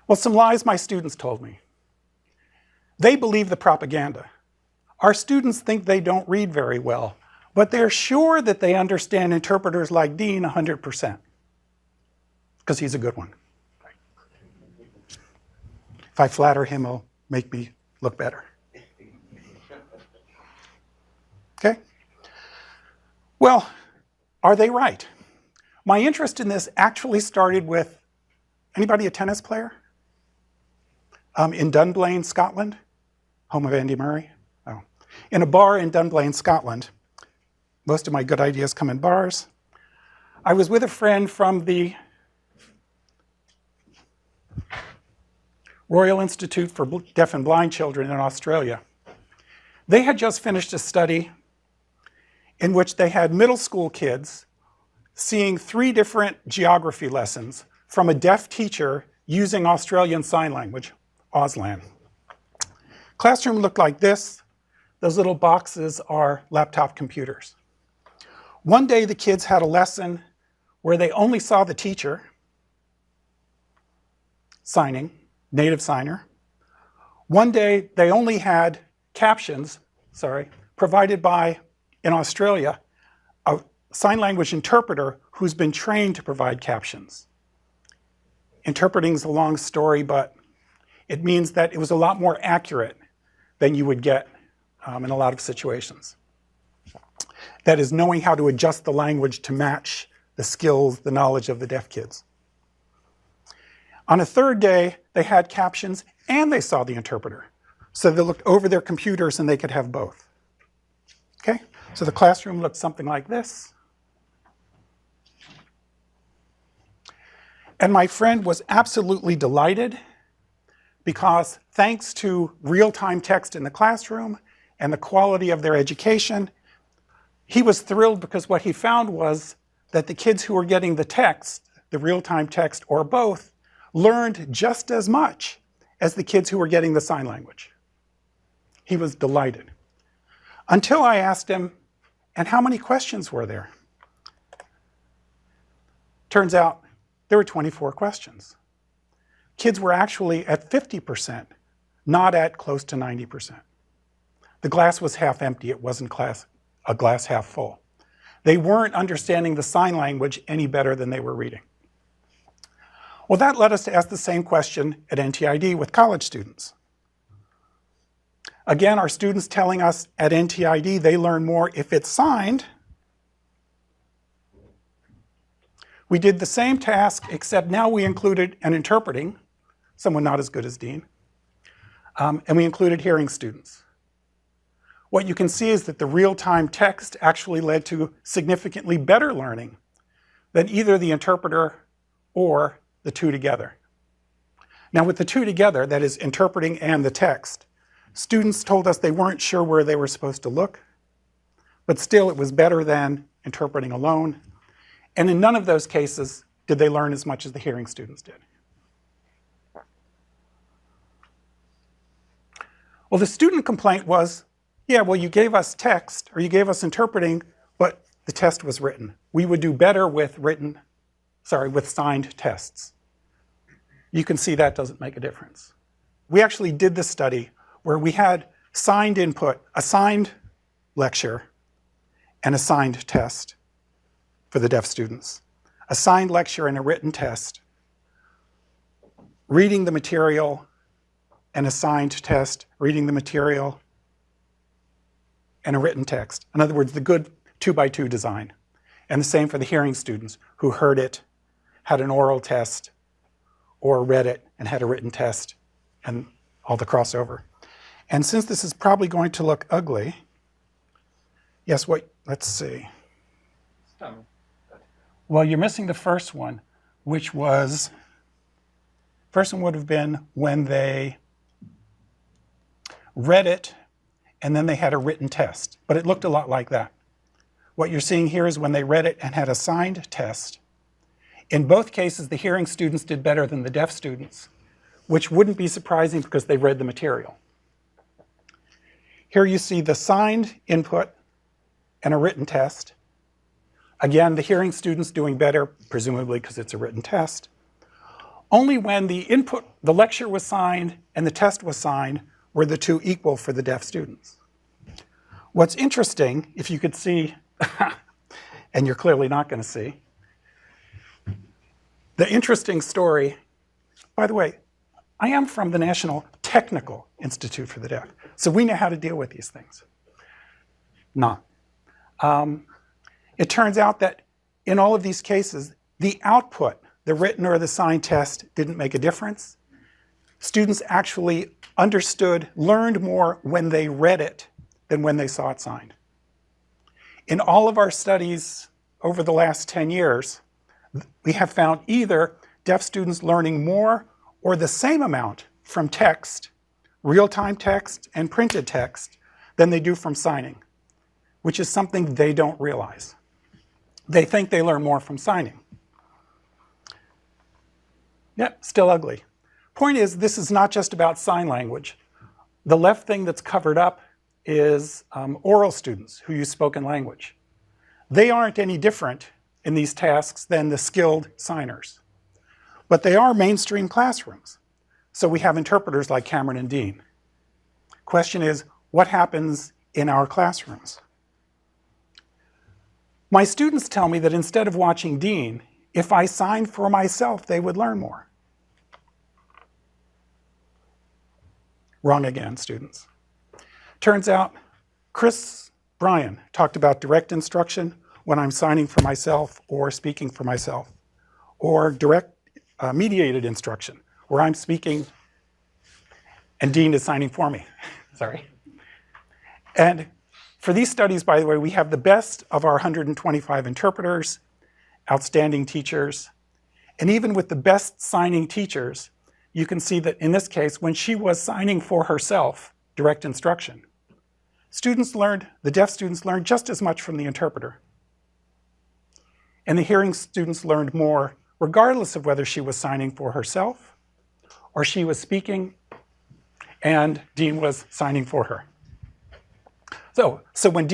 Well, some lies my students told me. They believe the propaganda. Our students think they don't read very well, but they're sure that they understand interpreters like Dean 100%, because he's a good one. If I flatter him, he'll make me look better. Okay? Well, are they right? My interest in this actually started with, anybody a tennis player? In Dunblane, Scotland, home of Andy Murray. Oh. In a bar in Dunblane, Scotland. Most of my good ideas come in bars. I was with a friend from the Royal Institute for Deaf and Blind Children in Australia. They had just finished a study in which they had middle school kids seeing 3 different geography lessons from a deaf teacher using Australian Sign Language, Auslan. Classroom looked like this. Those little boxes are laptop computers. One day the kids had a lesson where they only saw the teacher signing, native signer. One day they only had captions, provided by, in Australia, a sign language interpreter who's been trained to provide captions. Interpreting is a long story, but it means that it was a lot more accurate than you would get in a lot of situations. That is, knowing how to adjust the language to match the skills, the knowledge of the deaf kids. On a third day, they had captions and they saw the interpreter. So they looked over their computers and they could have both. Okay? So the classroom looked something like this. And my friend was absolutely delighted because thanks to real-time text in the classroom and the quality of their education, he was thrilled because what he found was that the kids who were getting the text, the real-time text or both, learned just as much as the kids who were getting the sign language. He was delighted. Until I asked him, and how many questions were there? Turns out there were 24 questions. Kids were actually at 50%, not at close to 90%. The glass was half empty, it wasn't a glass half full. They weren't understanding the sign language any better than they were reading. Well, that led us to ask the same question at NTID with college students. Again, our students telling us at NTID they learn more if it's signed. We did the same task, except now we included an interpreting, someone not as good as Dean, and we included hearing students. What you can see is that the real-time text actually led to significantly better learning than either the interpreter or the two together. Now with the two together, that is interpreting and the text, students told us they weren't sure where they were supposed to look, but still it was better than interpreting alone. And in none of those cases did they learn as much as the hearing students did. Well, the student complaint was, yeah, well, you gave us text or you gave us interpreting, but the test was written. We would do better with with signed tests. You can see that doesn't make a difference. We actually did this study where we had signed input, a signed lecture, and a signed test for the deaf students. A signed lecture and a written test. Reading the material and a signed test, reading the material and a written text. In other words, the good 2x2 design. And the same for the hearing students who heard it, had an oral test, or read it and had a written test, and all the crossover. And since this is probably going to look ugly, yes, let's see. Well, you're missing the first one, which was, first one would have been when they read it and then they had a written test, but it looked a lot like that. What you're seeing here is when they read it and had a signed test. In both cases, the hearing students did better than the deaf students, which wouldn't be surprising because they read the material. Here you see the signed input and a written test. Again, the hearing students doing better, presumably because it's a written test. Only when the lecture was signed and the test was signed were the two equal for the deaf students. What's interesting, if you could see, and you're clearly not going to see, the interesting story, by the way, I am from the National Technical Institute for the Deaf, so we know how to deal with these things. Not. It turns out that in all of these cases, the output, the written or the signed test, didn't make a difference. Students actually learned more when they read it than when they saw it signed. In all of our studies over the last 10 years, we have found either deaf students learning more or the same amount from text, real-time text and printed text, than they do from signing, which is something they don't realize. They think they learn more from signing. Yep, still ugly. Point is, this is not just about sign language. The left thing that's covered up is oral students who use spoken language. They aren't any different in these tasks than the skilled signers. But they are mainstream classrooms. So we have interpreters like Cameron and Dean. Question is, what happens in our classrooms? My students tell me that instead of watching Dean, if I signed for myself, they would learn more. Wrong again, students. Turns out, Brian talked about direct instruction when I'm signing for myself or speaking for myself, or direct mediated instruction where I'm speaking and Dean is signing for me. Sorry. And for these studies, by the way, we have the best of our 125 interpreters, outstanding teachers, and even with the best signing teachers, you can see that in this case, when she was signing for herself, direct instruction, the deaf students learned just as much from the interpreter. And the hearing students learned more regardless of whether she was signing for herself or she was speaking and Dean was signing for her. So when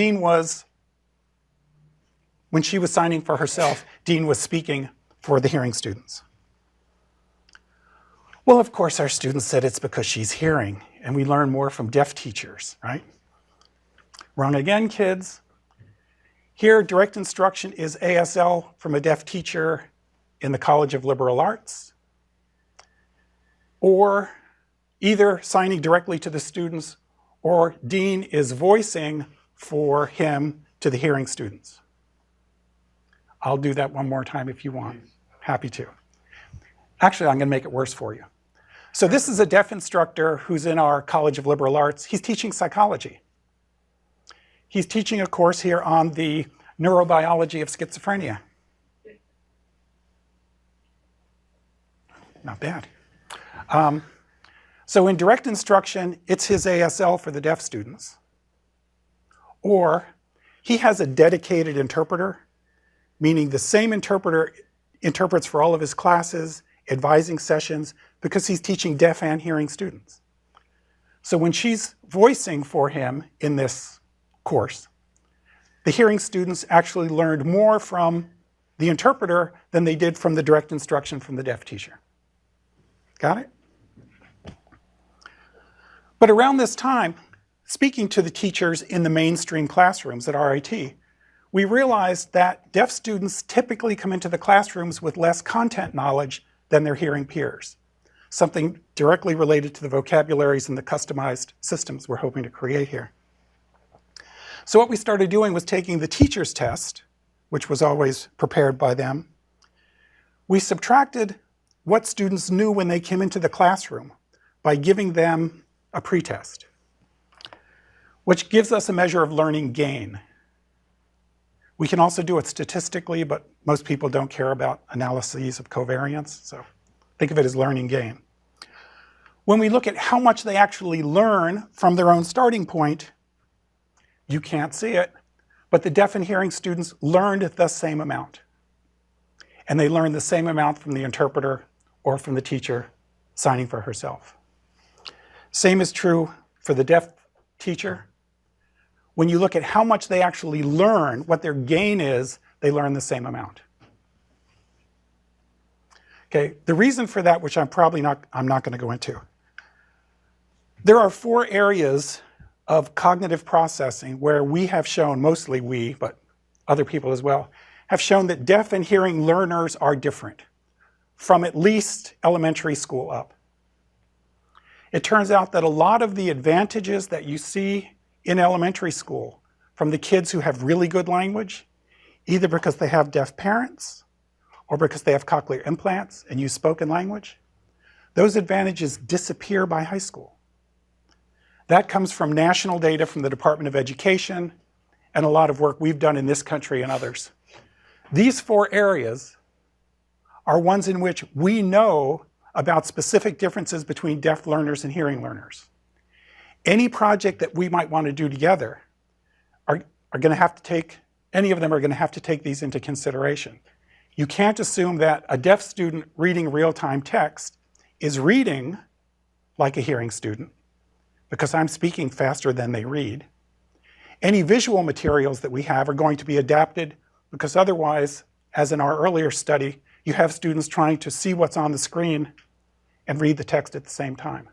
she was signing for herself, Dean was speaking for the hearing students? Well, of course, our students said it's because she's hearing, and we learn more from deaf teachers, right? Wrong again, kids. Here, direct instruction is ASL from a deaf teacher in the College of Liberal Arts, or either signing directly to the students, or Dean is voicing for him to the hearing students. I'll do that one more time if you want. Happy to. Actually, I'm going to make it worse for you. So this is a deaf instructor who's in our College of Liberal Arts. He's teaching psychology. He's teaching a course here on the neurobiology of schizophrenia. Not bad. So in direct instruction, it's his ASL for the deaf students. Or he has a dedicated interpreter, meaning the same interpreter interprets for all of his classes, advising sessions, because he's teaching deaf and hearing students. So when she's voicing for him in this course, the hearing students actually learned more from the interpreter than they did from the direct instruction from the deaf teacher. Got it? But around this time, speaking to the teachers in the mainstream classrooms at RIT, we realized that deaf students typically come into the classrooms with less content knowledge than their hearing peers, something directly related to the vocabularies and the customized systems we're hoping to create here. So what we started doing was taking the teacher's test, which was always prepared by them. We subtracted what students knew when they came into the classroom by giving them a pretest, which gives us a measure of learning gain. We can also do it statistically, but most people don't care about analyses of covariance, so think of it as learning gain. When we look at how much they actually learn from their own starting point, you can't see it, but the deaf and hearing students learned the same amount. And they learned the same amount from the interpreter or from the teacher signing for herself. Same is true for the deaf teacher. When you look at how much they actually learn, what their gain is, they learn the same amount. Okay, the reason for that, which I'm not going to go into. There are 4 areas of cognitive processing where we have shown, mostly we, but other people as well, have shown that deaf and hearing learners are different from at least elementary school up. It turns out that a lot of the advantages that you see in elementary school from the kids who have really good language, either because they have deaf parents or because they have cochlear implants and use spoken language, those advantages disappear by high school. That comes from national data from the Department of Education and a lot of work we've done in this country and others. These 4 areas are ones in which we know about specific differences between deaf learners and hearing learners. Any project that we might want to do together are going to have to take, any of them are going to have to take these into consideration. You can't assume that a deaf student reading real-time text is reading like a hearing student, because I'm speaking faster than they read. Any visual materials that we have are going to be adapted, because otherwise, as in our earlier study, you have students trying to see what's on the screen and read the text at the same time.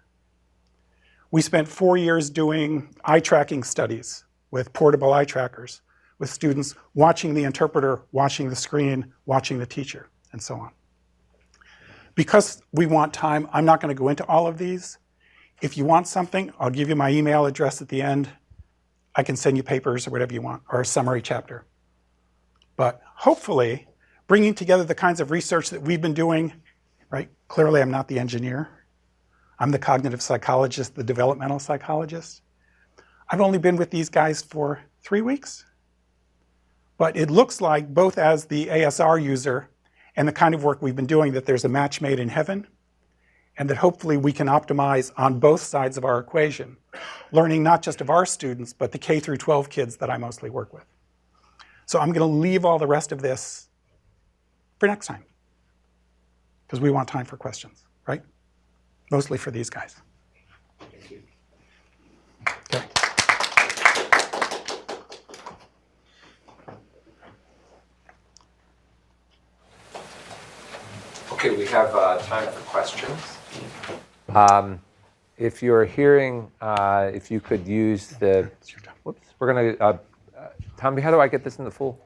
We spent 4 years doing eye tracking studies with portable eye trackers, with students watching the interpreter, watching the screen, watching the teacher, and so on. Because we want time, I'm not going to go into all of these. If you want something, I'll give you my email address at the end. I can send you papers or whatever you want, or a summary chapter. But hopefully, bringing together the kinds of research that we've been doing, right? Clearly, I'm not the engineer. I'm the cognitive psychologist, the developmental psychologist. I've only been with these guys for 3 weeks. But it looks like, both as the ASR user and the kind of work we've been doing, that there's a match made in heaven, and that hopefully we can optimize on both sides of our equation, learning not just of our students, but the K through 12 kids that I mostly work with. So I'm going to leave all the rest of this for next time, because we want time for questions, right? Mostly for these guys. Okay. Okay, we have time for questions. If you're hearing, if you could use the, whoops, we're going to, Tommy, how do I get this in the full,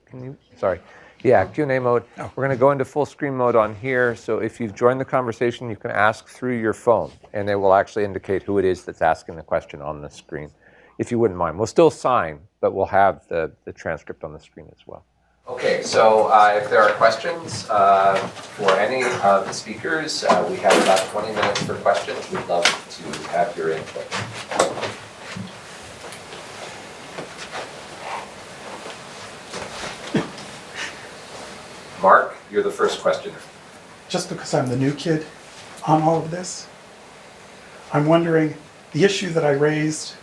can you, sorry. Yeah, Q&A mode. We're going to go into full screen mode on here. So if you've joined the conversation, you can ask through your phone, and it will actually indicate who it is that's asking the question on the screen, if you wouldn't mind. We'll still sign, but we'll have the transcript on the screen as well. Okay, so if there are questions for any of the speakers, we have about 20 minutes for questions. We'd love to have your input. Marc, you're the first questioner. Just because I'm the new kid on all of this, I'm wondering, the issue that I raised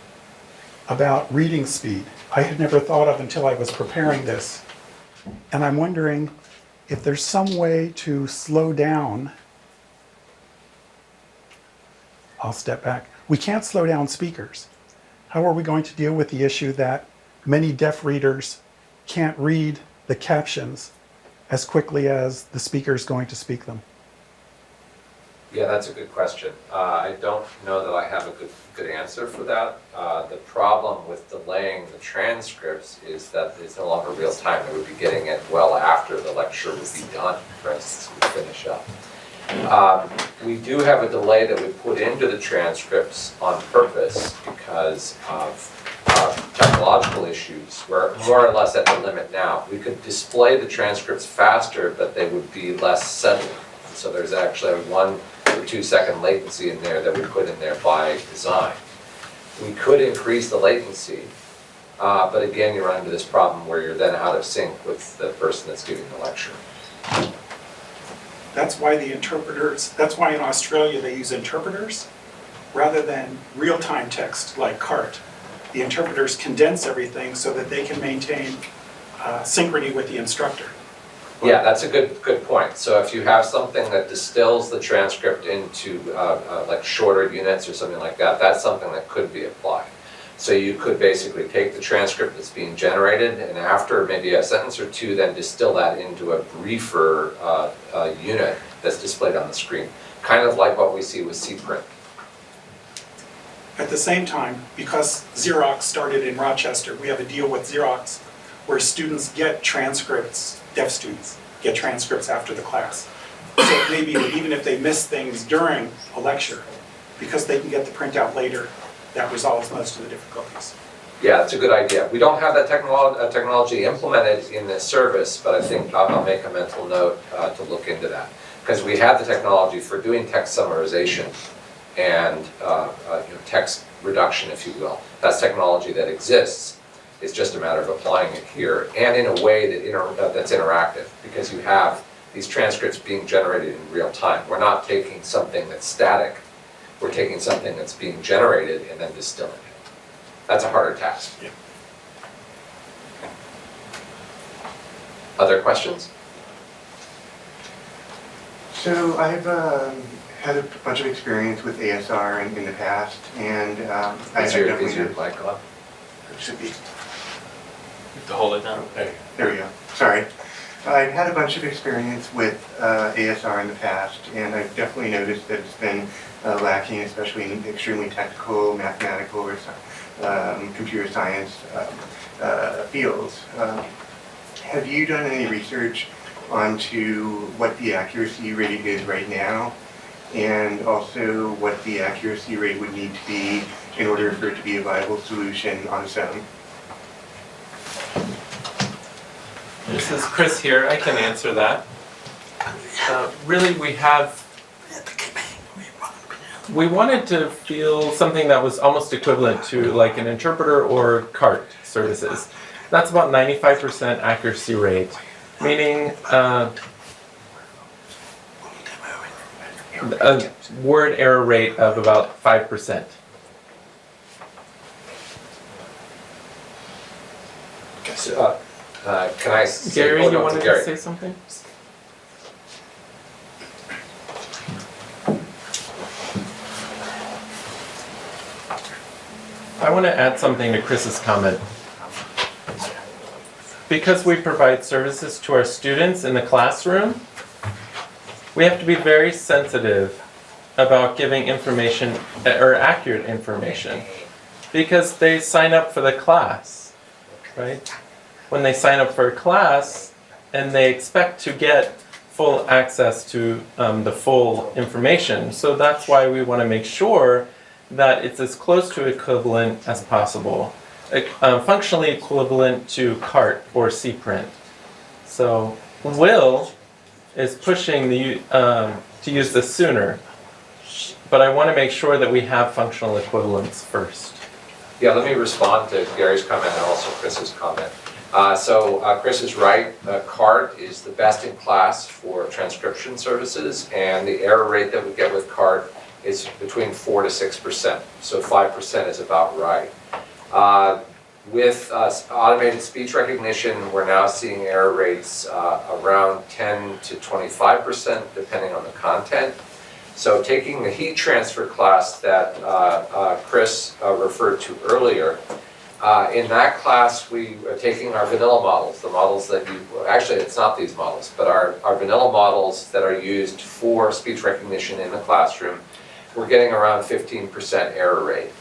about reading speed, I had never thought of until I was preparing this. And I'm wondering if there's some way to slow down. I'll step back. We can't slow down speakers. How are we going to deal with the issue that many deaf readers can't read the captions as quickly as the speaker is going to speak them? Yeah, that's a good question. I don't know that I have a good answer for that. The problem with delaying the transcripts is that it's no longer real time. They would be getting it well after the lecture would be done, for instance, we finish up. We do have a delay that we put into the transcripts on purpose because of technological issues. We're more or less at the limit now. We could display the transcripts faster, but they would be less settled. So there's actually a 1 or 2 second latency in there that we put in there by design. We could increase the latency, but again, you run into this problem where you're then out of sync with the person that's giving the lecture. That's why the interpreters, that's why in Australia they use interpreters rather than real-time text like CART. The interpreters condense everything so that they can maintain synchrony with the instructor. Yeah, that's a good point. So if you have something that distills the transcript into like shorter units or something like that, that's something that could be applied. So you could basically take the transcript that's being generated and after maybe a sentence or two, then distill that into a briefer unit that's displayed on the screen. Kind of like what we see with CPRINT. At the same time, because Xerox started in Rochester, we have a deal with Xerox where students get transcripts, deaf students get transcripts after the class. So maybe even if they miss things during a lecture, because they can get the printout later, that resolves most of the difficulties. Yeah, that's a good idea. We don't have that technology implemented in this service, but I think I'll make a mental note to look into that. Because we have the technology for doing text summarization and text reduction, if you will. That's technology that exists. It's just a matter of applying it here and in a way that that's interactive, because you have these transcripts being generated in real time. We're not taking something that's static. We're taking something that's being generated and then distilling it. That's a harder task. Yeah. Other questions? So I've had a bunch of experience with ASR in the past, and Is your mic on? It should be. You have to hold it down. There we go. Sorry. I've had a bunch of experience with ASR in the past, and I've definitely noticed that it's been lacking, especially in extremely technical, mathematical, or computer science fields. Have you done any research onto what the accuracy rate is right now, and also what the accuracy rate would need to be in order for it to be a viable solution on its own? This is Chris here. I can answer that. Really, we wanted to feel something that was almost equivalent to like an interpreter or CART services. That's about 95% accuracy rate, meaning a word error rate of about 5%. So, can I say, Gary, you wanted to say something? I want to add something to Chris's comment. Because we provide services to our students in the classroom, we have to be very sensitive about giving information or accurate information because they sign up for the class, right? When they sign up for a class and they expect to get full access to the full information. So that's why we want to make sure that it's as close to equivalent as possible, functionally equivalent to CART or CPRINT. So Will is pushing to use this sooner, but I want to make sure that we have functional equivalence first. Yeah, let me respond to Gary's comment and also Chris's comment. Chris is right. CART is the best in class for transcription services, and the error rate that we get with CART is between 4 to 6%. So 5% is about right. With automated speech recognition, we're now seeing error rates around 10 to 25%, depending on the content. So taking the heat transfer class that Chris referred to earlier, in that class we are taking our vanilla models, the models that actually it's not these models, but our vanilla models that are used for speech recognition in the classroom, we're getting around 15% error rate.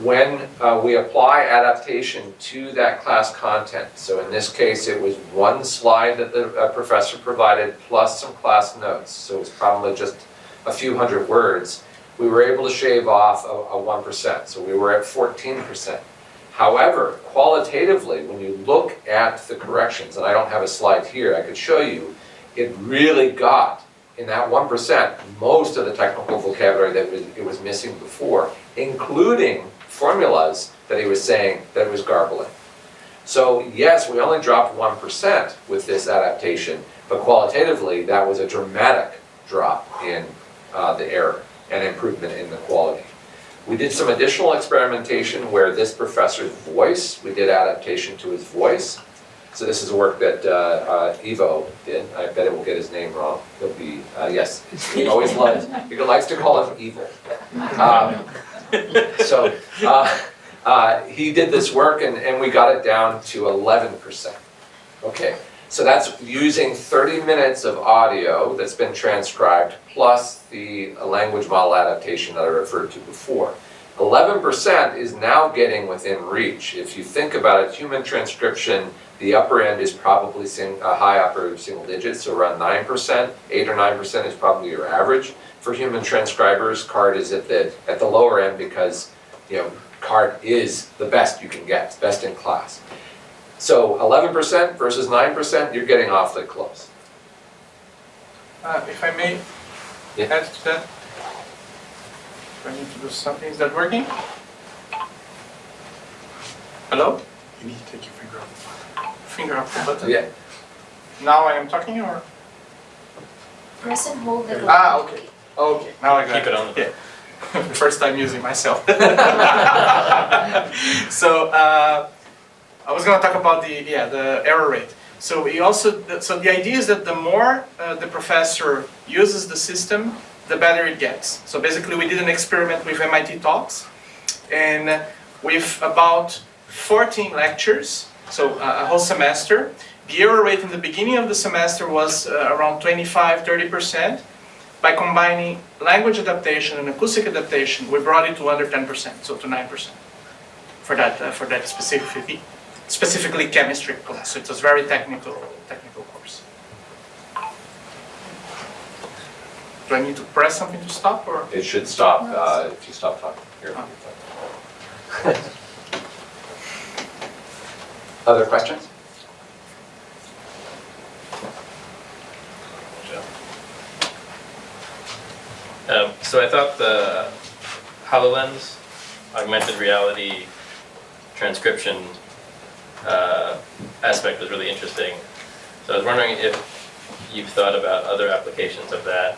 When we apply adaptation to that class content, so in this case it was one slide that the professor provided plus some class notes, so it's probably just a few hundred words, we were able to shave off a 1%, so we were at 14%. However, qualitatively, when you look at the corrections, and I don't have a slide here, I could show you, it really got, in that 1%, most of the technical vocabulary that it was missing before, including formulas that he was saying that it was garbling. So yes, we only dropped 1% with this adaptation, but qualitatively, that was a dramatic drop in the error and improvement in the quality. We did some additional experimentation where this professor's voice, we did adaptation to his voice. So this is work that Ivo did. I bet it will get his name wrong. He'll be, yes, he always likes to call him evil. He did this work and we got it down to 11%. Okay, so that's using 30 minutes of audio that's been transcribed plus the language model adaptation that I referred to before. 11% is now getting within reach. If you think about it, human transcription, the upper end is probably high upper single digits, so around 9%, 8 or 9% is probably your average. For human transcribers, CART is at the lower end because CART is the best you can get, it's best in class. So 11% versus 9%, you're getting awfully close. If I may add to that, I need to do something. Is that working? Hello? You need to take your finger off the button. Finger off the button? Yeah. Now I am talking or? Press and hold the Ah, okay. Okay, now I got Keep it on the yeah. First time using myself. So I was going to talk about the error rate. So the idea is that the more the professor uses the system, the better it gets. So basically we did an experiment with MIT Talks, and with about 14 lectures, so a whole semester, the error rate in the beginning of the semester was around 25–30%. By combining language adaptation and acoustic adaptation, we brought it to under 10%, so to 9% for that specifically chemistry class. So it was very technical course. Do I need to press something to stop, or? It should stop if you stop talking. Here. Other questions? So I thought the Hololens augmented reality transcription aspect was really interesting. So I was wondering if you've thought about other applications of that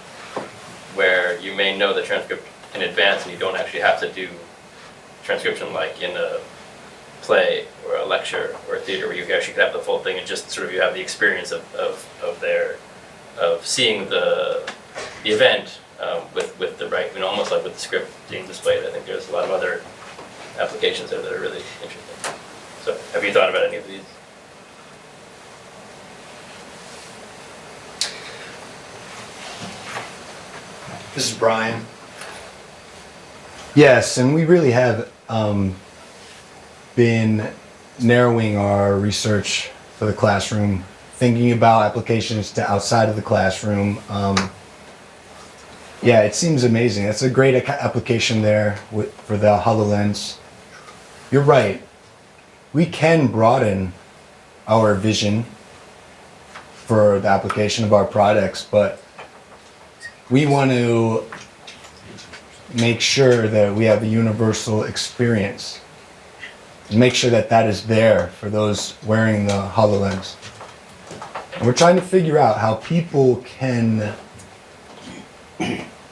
where you may know the transcript in advance and you don't actually have to do transcription like in a play or a lecture or a theater where you actually could have the full thing and just sort of you have the experience of seeing the event with the right, almost like with the script being displayed. I think there's a lot of other applications there that are really interesting. So have you thought about any of these? This is Brian. Yes, and we really have been narrowing our research for the classroom, thinking about applications to outside of the classroom. Yeah, it seems amazing. That's a great application there for the Hololens. You're right. We can broaden our vision for the application of our products, but we want to make sure that we have a universal experience. Make sure that that is there for those wearing the HoloLens. And we're trying to figure out how people can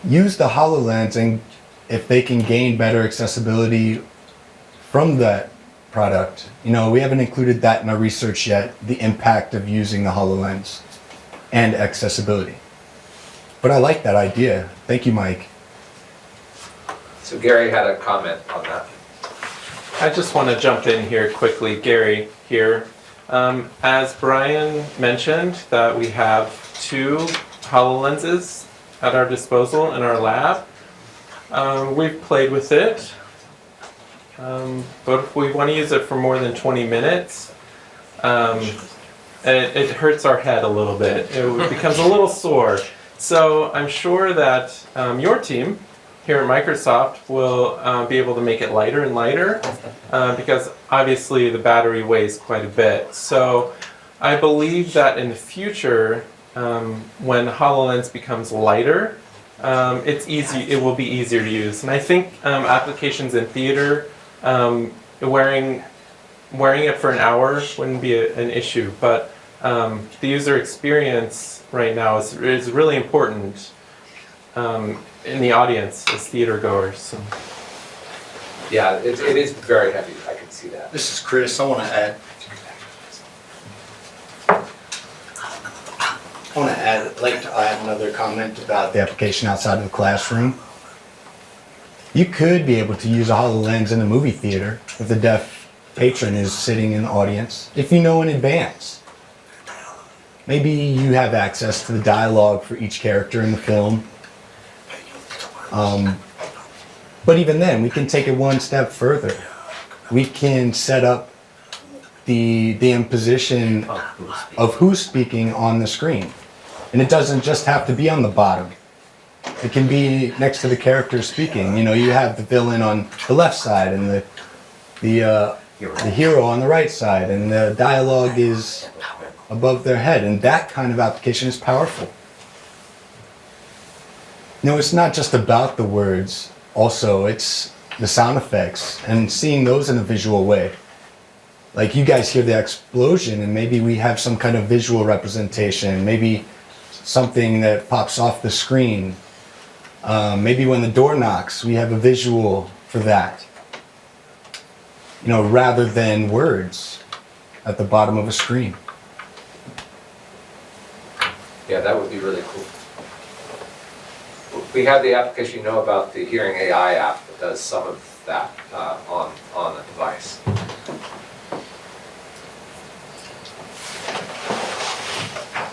use the HoloLens and if they can gain better accessibility from that product. You know, we haven't included that in our research yet, the impact of using the HoloLens and accessibility. But I like that idea. Thank you, Mike. So Gary had a comment on that. I just want to jump in here quickly, Gary here. As Brian mentioned, that we have 2 HoloLenses at our disposal in our lab. We've played with it, but if we want to use it for more than 20 minutes, it hurts our head a little bit. It becomes a little sore. So I'm sure that your team here at Microsoft will be able to make it lighter and lighter because obviously the battery weighs quite a bit. So I believe that in the future, when HoloLens becomes lighter, it will be easier to use. And I think applications in theater, wearing it for an hour wouldn't be an issue, but the user experience right now is really important in the audience as theater goers. So. Yeah, it is very heavy. I can see that. This is Chris. I want to add. I'd like to add another comment about the application outside of the classroom. You could be able to use a HoloLens in a movie theater if the deaf patron is sitting in the audience, if you know in advance. Maybe you have access to the dialogue for each character in the film. But even then, we can take it one step further. We can set up the imposition of who's speaking on the screen. And it doesn't just have to be on the bottom. It can be next to the character speaking. You know, you have the villain on the left side and the hero on the right side, and the dialogue is above their head. And that kind of application is powerful. No, it's not just about the words. Also, it's the sound effects and seeing those in a visual way. Like you guys hear the explosion and maybe we have some kind of visual representation, maybe something that pops off the screen. Maybe when the door knocks, we have a visual for that. You know, rather than words at the bottom of a screen. Yeah, that would be really cool. We have the application, you know about the Hearing AI app that does some of that on the device.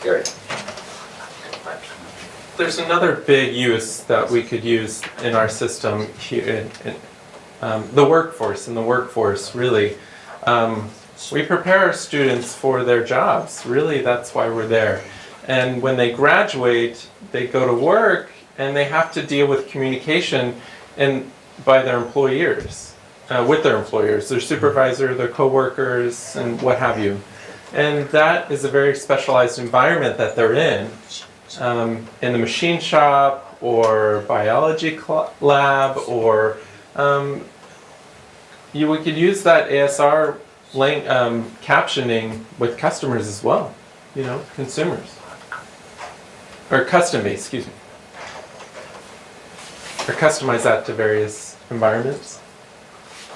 Gary. There's another big use that we could use in our system here in the workforce, really. We prepare our students for their jobs. Really, that's why we're there. And when they graduate, they go to work and they have to deal with communication by their employers, with their employers, their supervisor, their coworkers, and what have you. And that is a very specialized environment that they're in the machine shop or biology lab, or we could use that ASR captioning with customers as well, you know, consumers. Or custom-based, excuse me. Or customize that to various environments.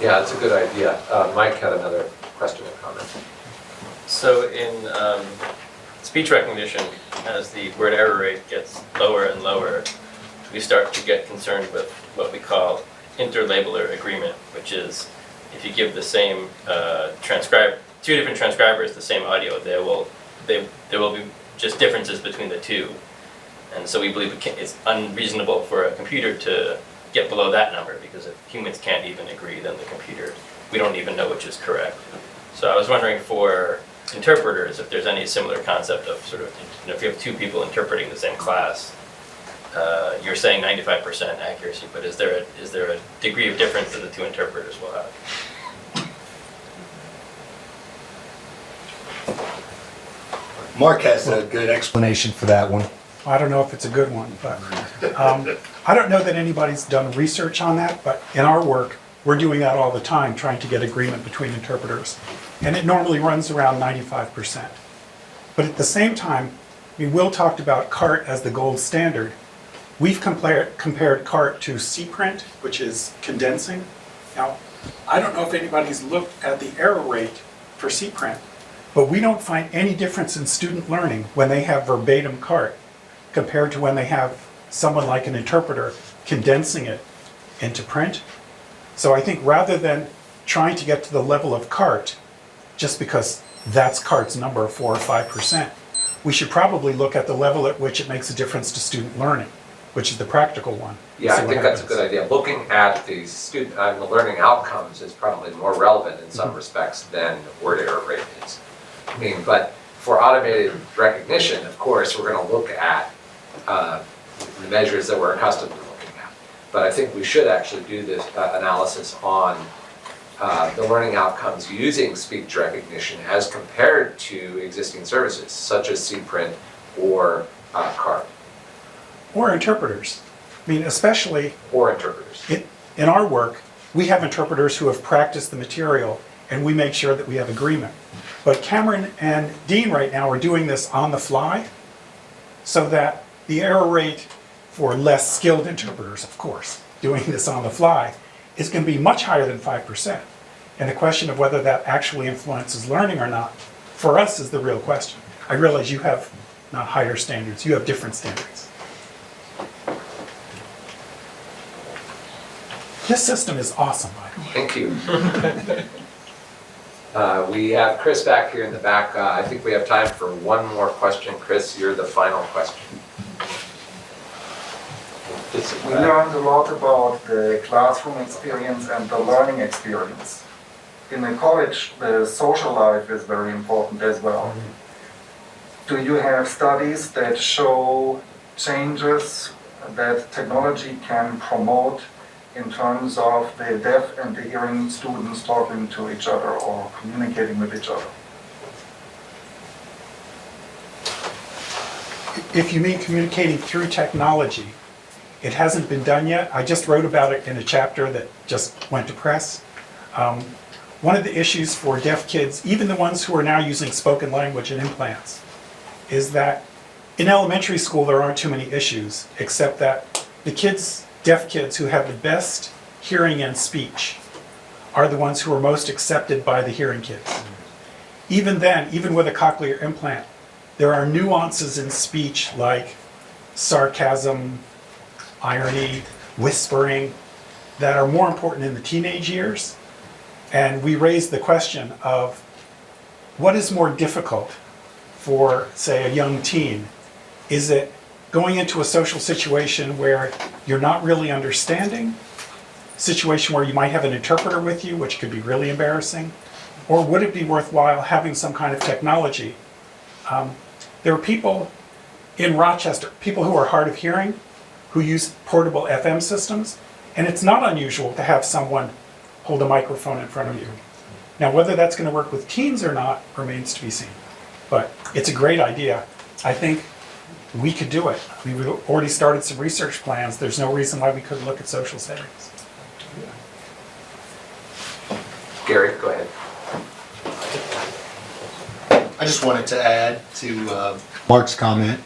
Yeah, that's a good idea. Mike had another question or comment. So in speech recognition, as the word error rate gets lower and lower, we start to get concerned with what we call interlabeler agreement, which is if you give the same two different transcribers the same audio, there will be just differences between the two. And so we believe it's unreasonable for a computer to get below that number, because if humans can't even agree, then the computer, we don't even know which is correct. So I was wondering for interpreters if there's any similar concept of sort of, if you have two people interpreting the same class, you're saying 95% accuracy, but is there a degree of difference that the two interpreters will have? Marc has a good explanation for that one. I don't know if it's a good one, but I don't know that anybody's done research on that, but in our work, we're doing that all the time, trying to get agreement between interpreters. And it normally runs around 95%. But at the same time, I mean, Will talked about CART as the gold standard. We've compared CART to CPRINT, which is condensing. Now, I don't know if anybody's looked at the error rate for CPRINT, but we don't find any difference in student learning when they have verbatim CART compared to when they have someone like an interpreter condensing it into print. So I think rather than trying to get to the level of CART, just because that's CART's number of 4 or 5%, we should probably look at the level at which it makes a difference to student learning, which is the practical one. Yeah, See I what think that's a happens. good idea. Looking at the student, the learning outcomes is probably more relevant in some respects than word error rate is. I mean, but for automated recognition, of course, we're going to look at the measures that we're accustomed to looking at. But I think we should actually do this analysis on the learning outcomes using speech recognition as compared to existing services such as CPRINT or CART. Or interpreters. I mean, especially Or interpreters. in our work, we have interpreters who have practiced the material, and we make sure that we have agreement. But Cameron and Dean right now are doing this on the fly, so that the error rate for less skilled interpreters, of course, doing this on the fly, is going to be much higher than 5%. And the question of whether that actually influences learning or not, for us, is the real question. I realize you have not higher standards, you have different standards. This system is awesome, by the way. Thank you. We have Chris back here in the back. I think we have time for one more question. Chris, you're the final question. We learned a lot about the classroom experience and the learning experience. In the college, the social life is very important as well. Do you have studies that show changes that technology can promote in terms of the deaf and the hearing students talking to each other or communicating with each other? If you mean communicating through technology, it hasn't been done yet. I just wrote about it in a chapter that just went to press. One of the issues for deaf kids, even the ones who are now using spoken language and implants, is that in elementary school there aren't too many issues, except that the kids, deaf kids who have the best hearing and speech are the ones who are most accepted by the hearing kids. Even then, even with a cochlear implant, there are nuances in speech like sarcasm, irony, whispering, that are more important in the teenage years. And we raised the question of what is more difficult for, say, a young teen? Is it going into a social situation where you're not really understanding, situation where you might have an interpreter with you, which could be really embarrassing, or would it be worthwhile having some kind of technology? There are people in Rochester, people who are hard of hearing, who use portable FM systems, and it's not unusual to have someone hold a microphone in front of you. Now, whether that's going to work with teens or not remains to be seen, but it's a great idea. I think we could do it. We've already started some research plans. There's no reason why we couldn't look at social settings. Gary, go ahead. I just wanted to add to Marc's comment.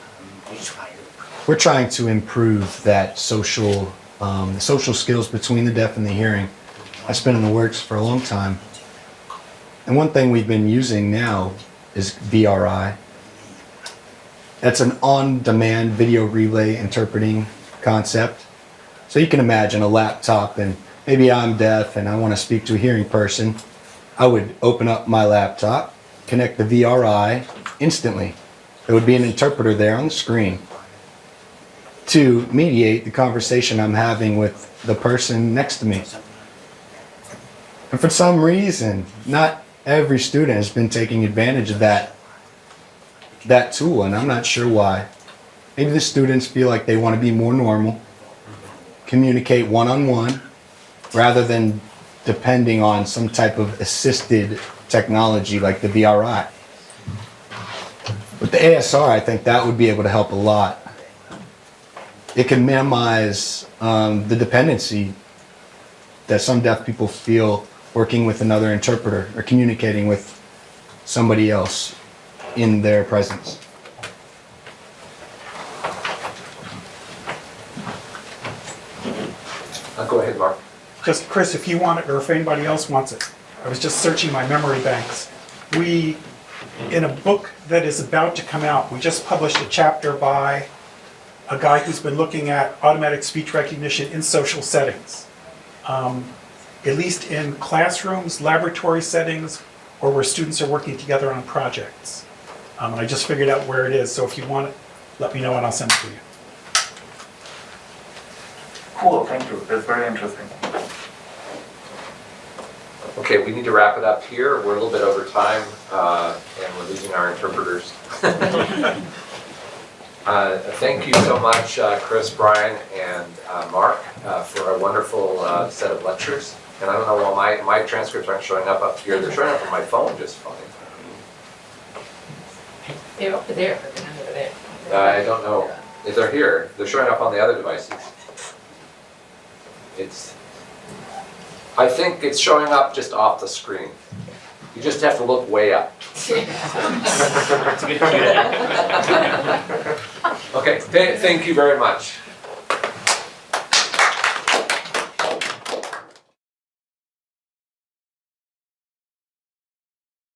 We're trying to improve that social skills between the deaf and the hearing. That's been in the works for a long time. And one thing we've been using now is VRI. That's an on-demand video relay interpreting concept. So you can imagine a laptop, and maybe I'm deaf and I want to speak to a hearing person. I would open up my laptop, connect the VRI instantly. There would be an interpreter there on the screen. to mediate the conversation I'm having with the person next to me. And for some reason, not every student has been taking advantage of that tool, and I'm not sure why. Maybe the students feel like they want to be more normal, communicate one-on-one, rather than depending on some type of assisted technology like the VRI. With the ASR, I think that would be able to help a lot. It can minimize the dependency that some deaf people feel working with another interpreter or communicating with somebody else in their presence. Go ahead, Marc. Just Chris, if you want it, or if anybody else wants it. I was just searching my memory banks. In a book that is about to come out, we just published a chapter by a guy who's been looking at automatic speech recognition in social settings. At least in classrooms, laboratory settings, or where students are working together on projects. I just figured out where it is, so if you want it, let me know and I'll send it to you. Cool, thank you. That's very interesting. Okay, we need to wrap it up here. We're a little bit over time, and we're losing our interpreters. Thank you so much, Chris, Brian, and Marc, for a wonderful set of lectures. And I don't know, well, my transcripts aren't showing up here. They're showing up on my phone just fine. They're over there, but they're not over there. I don't know if they're here. They're showing up on the other devices. I think it's showing up just off the screen. You just have to look way up. Okay, thank you very much.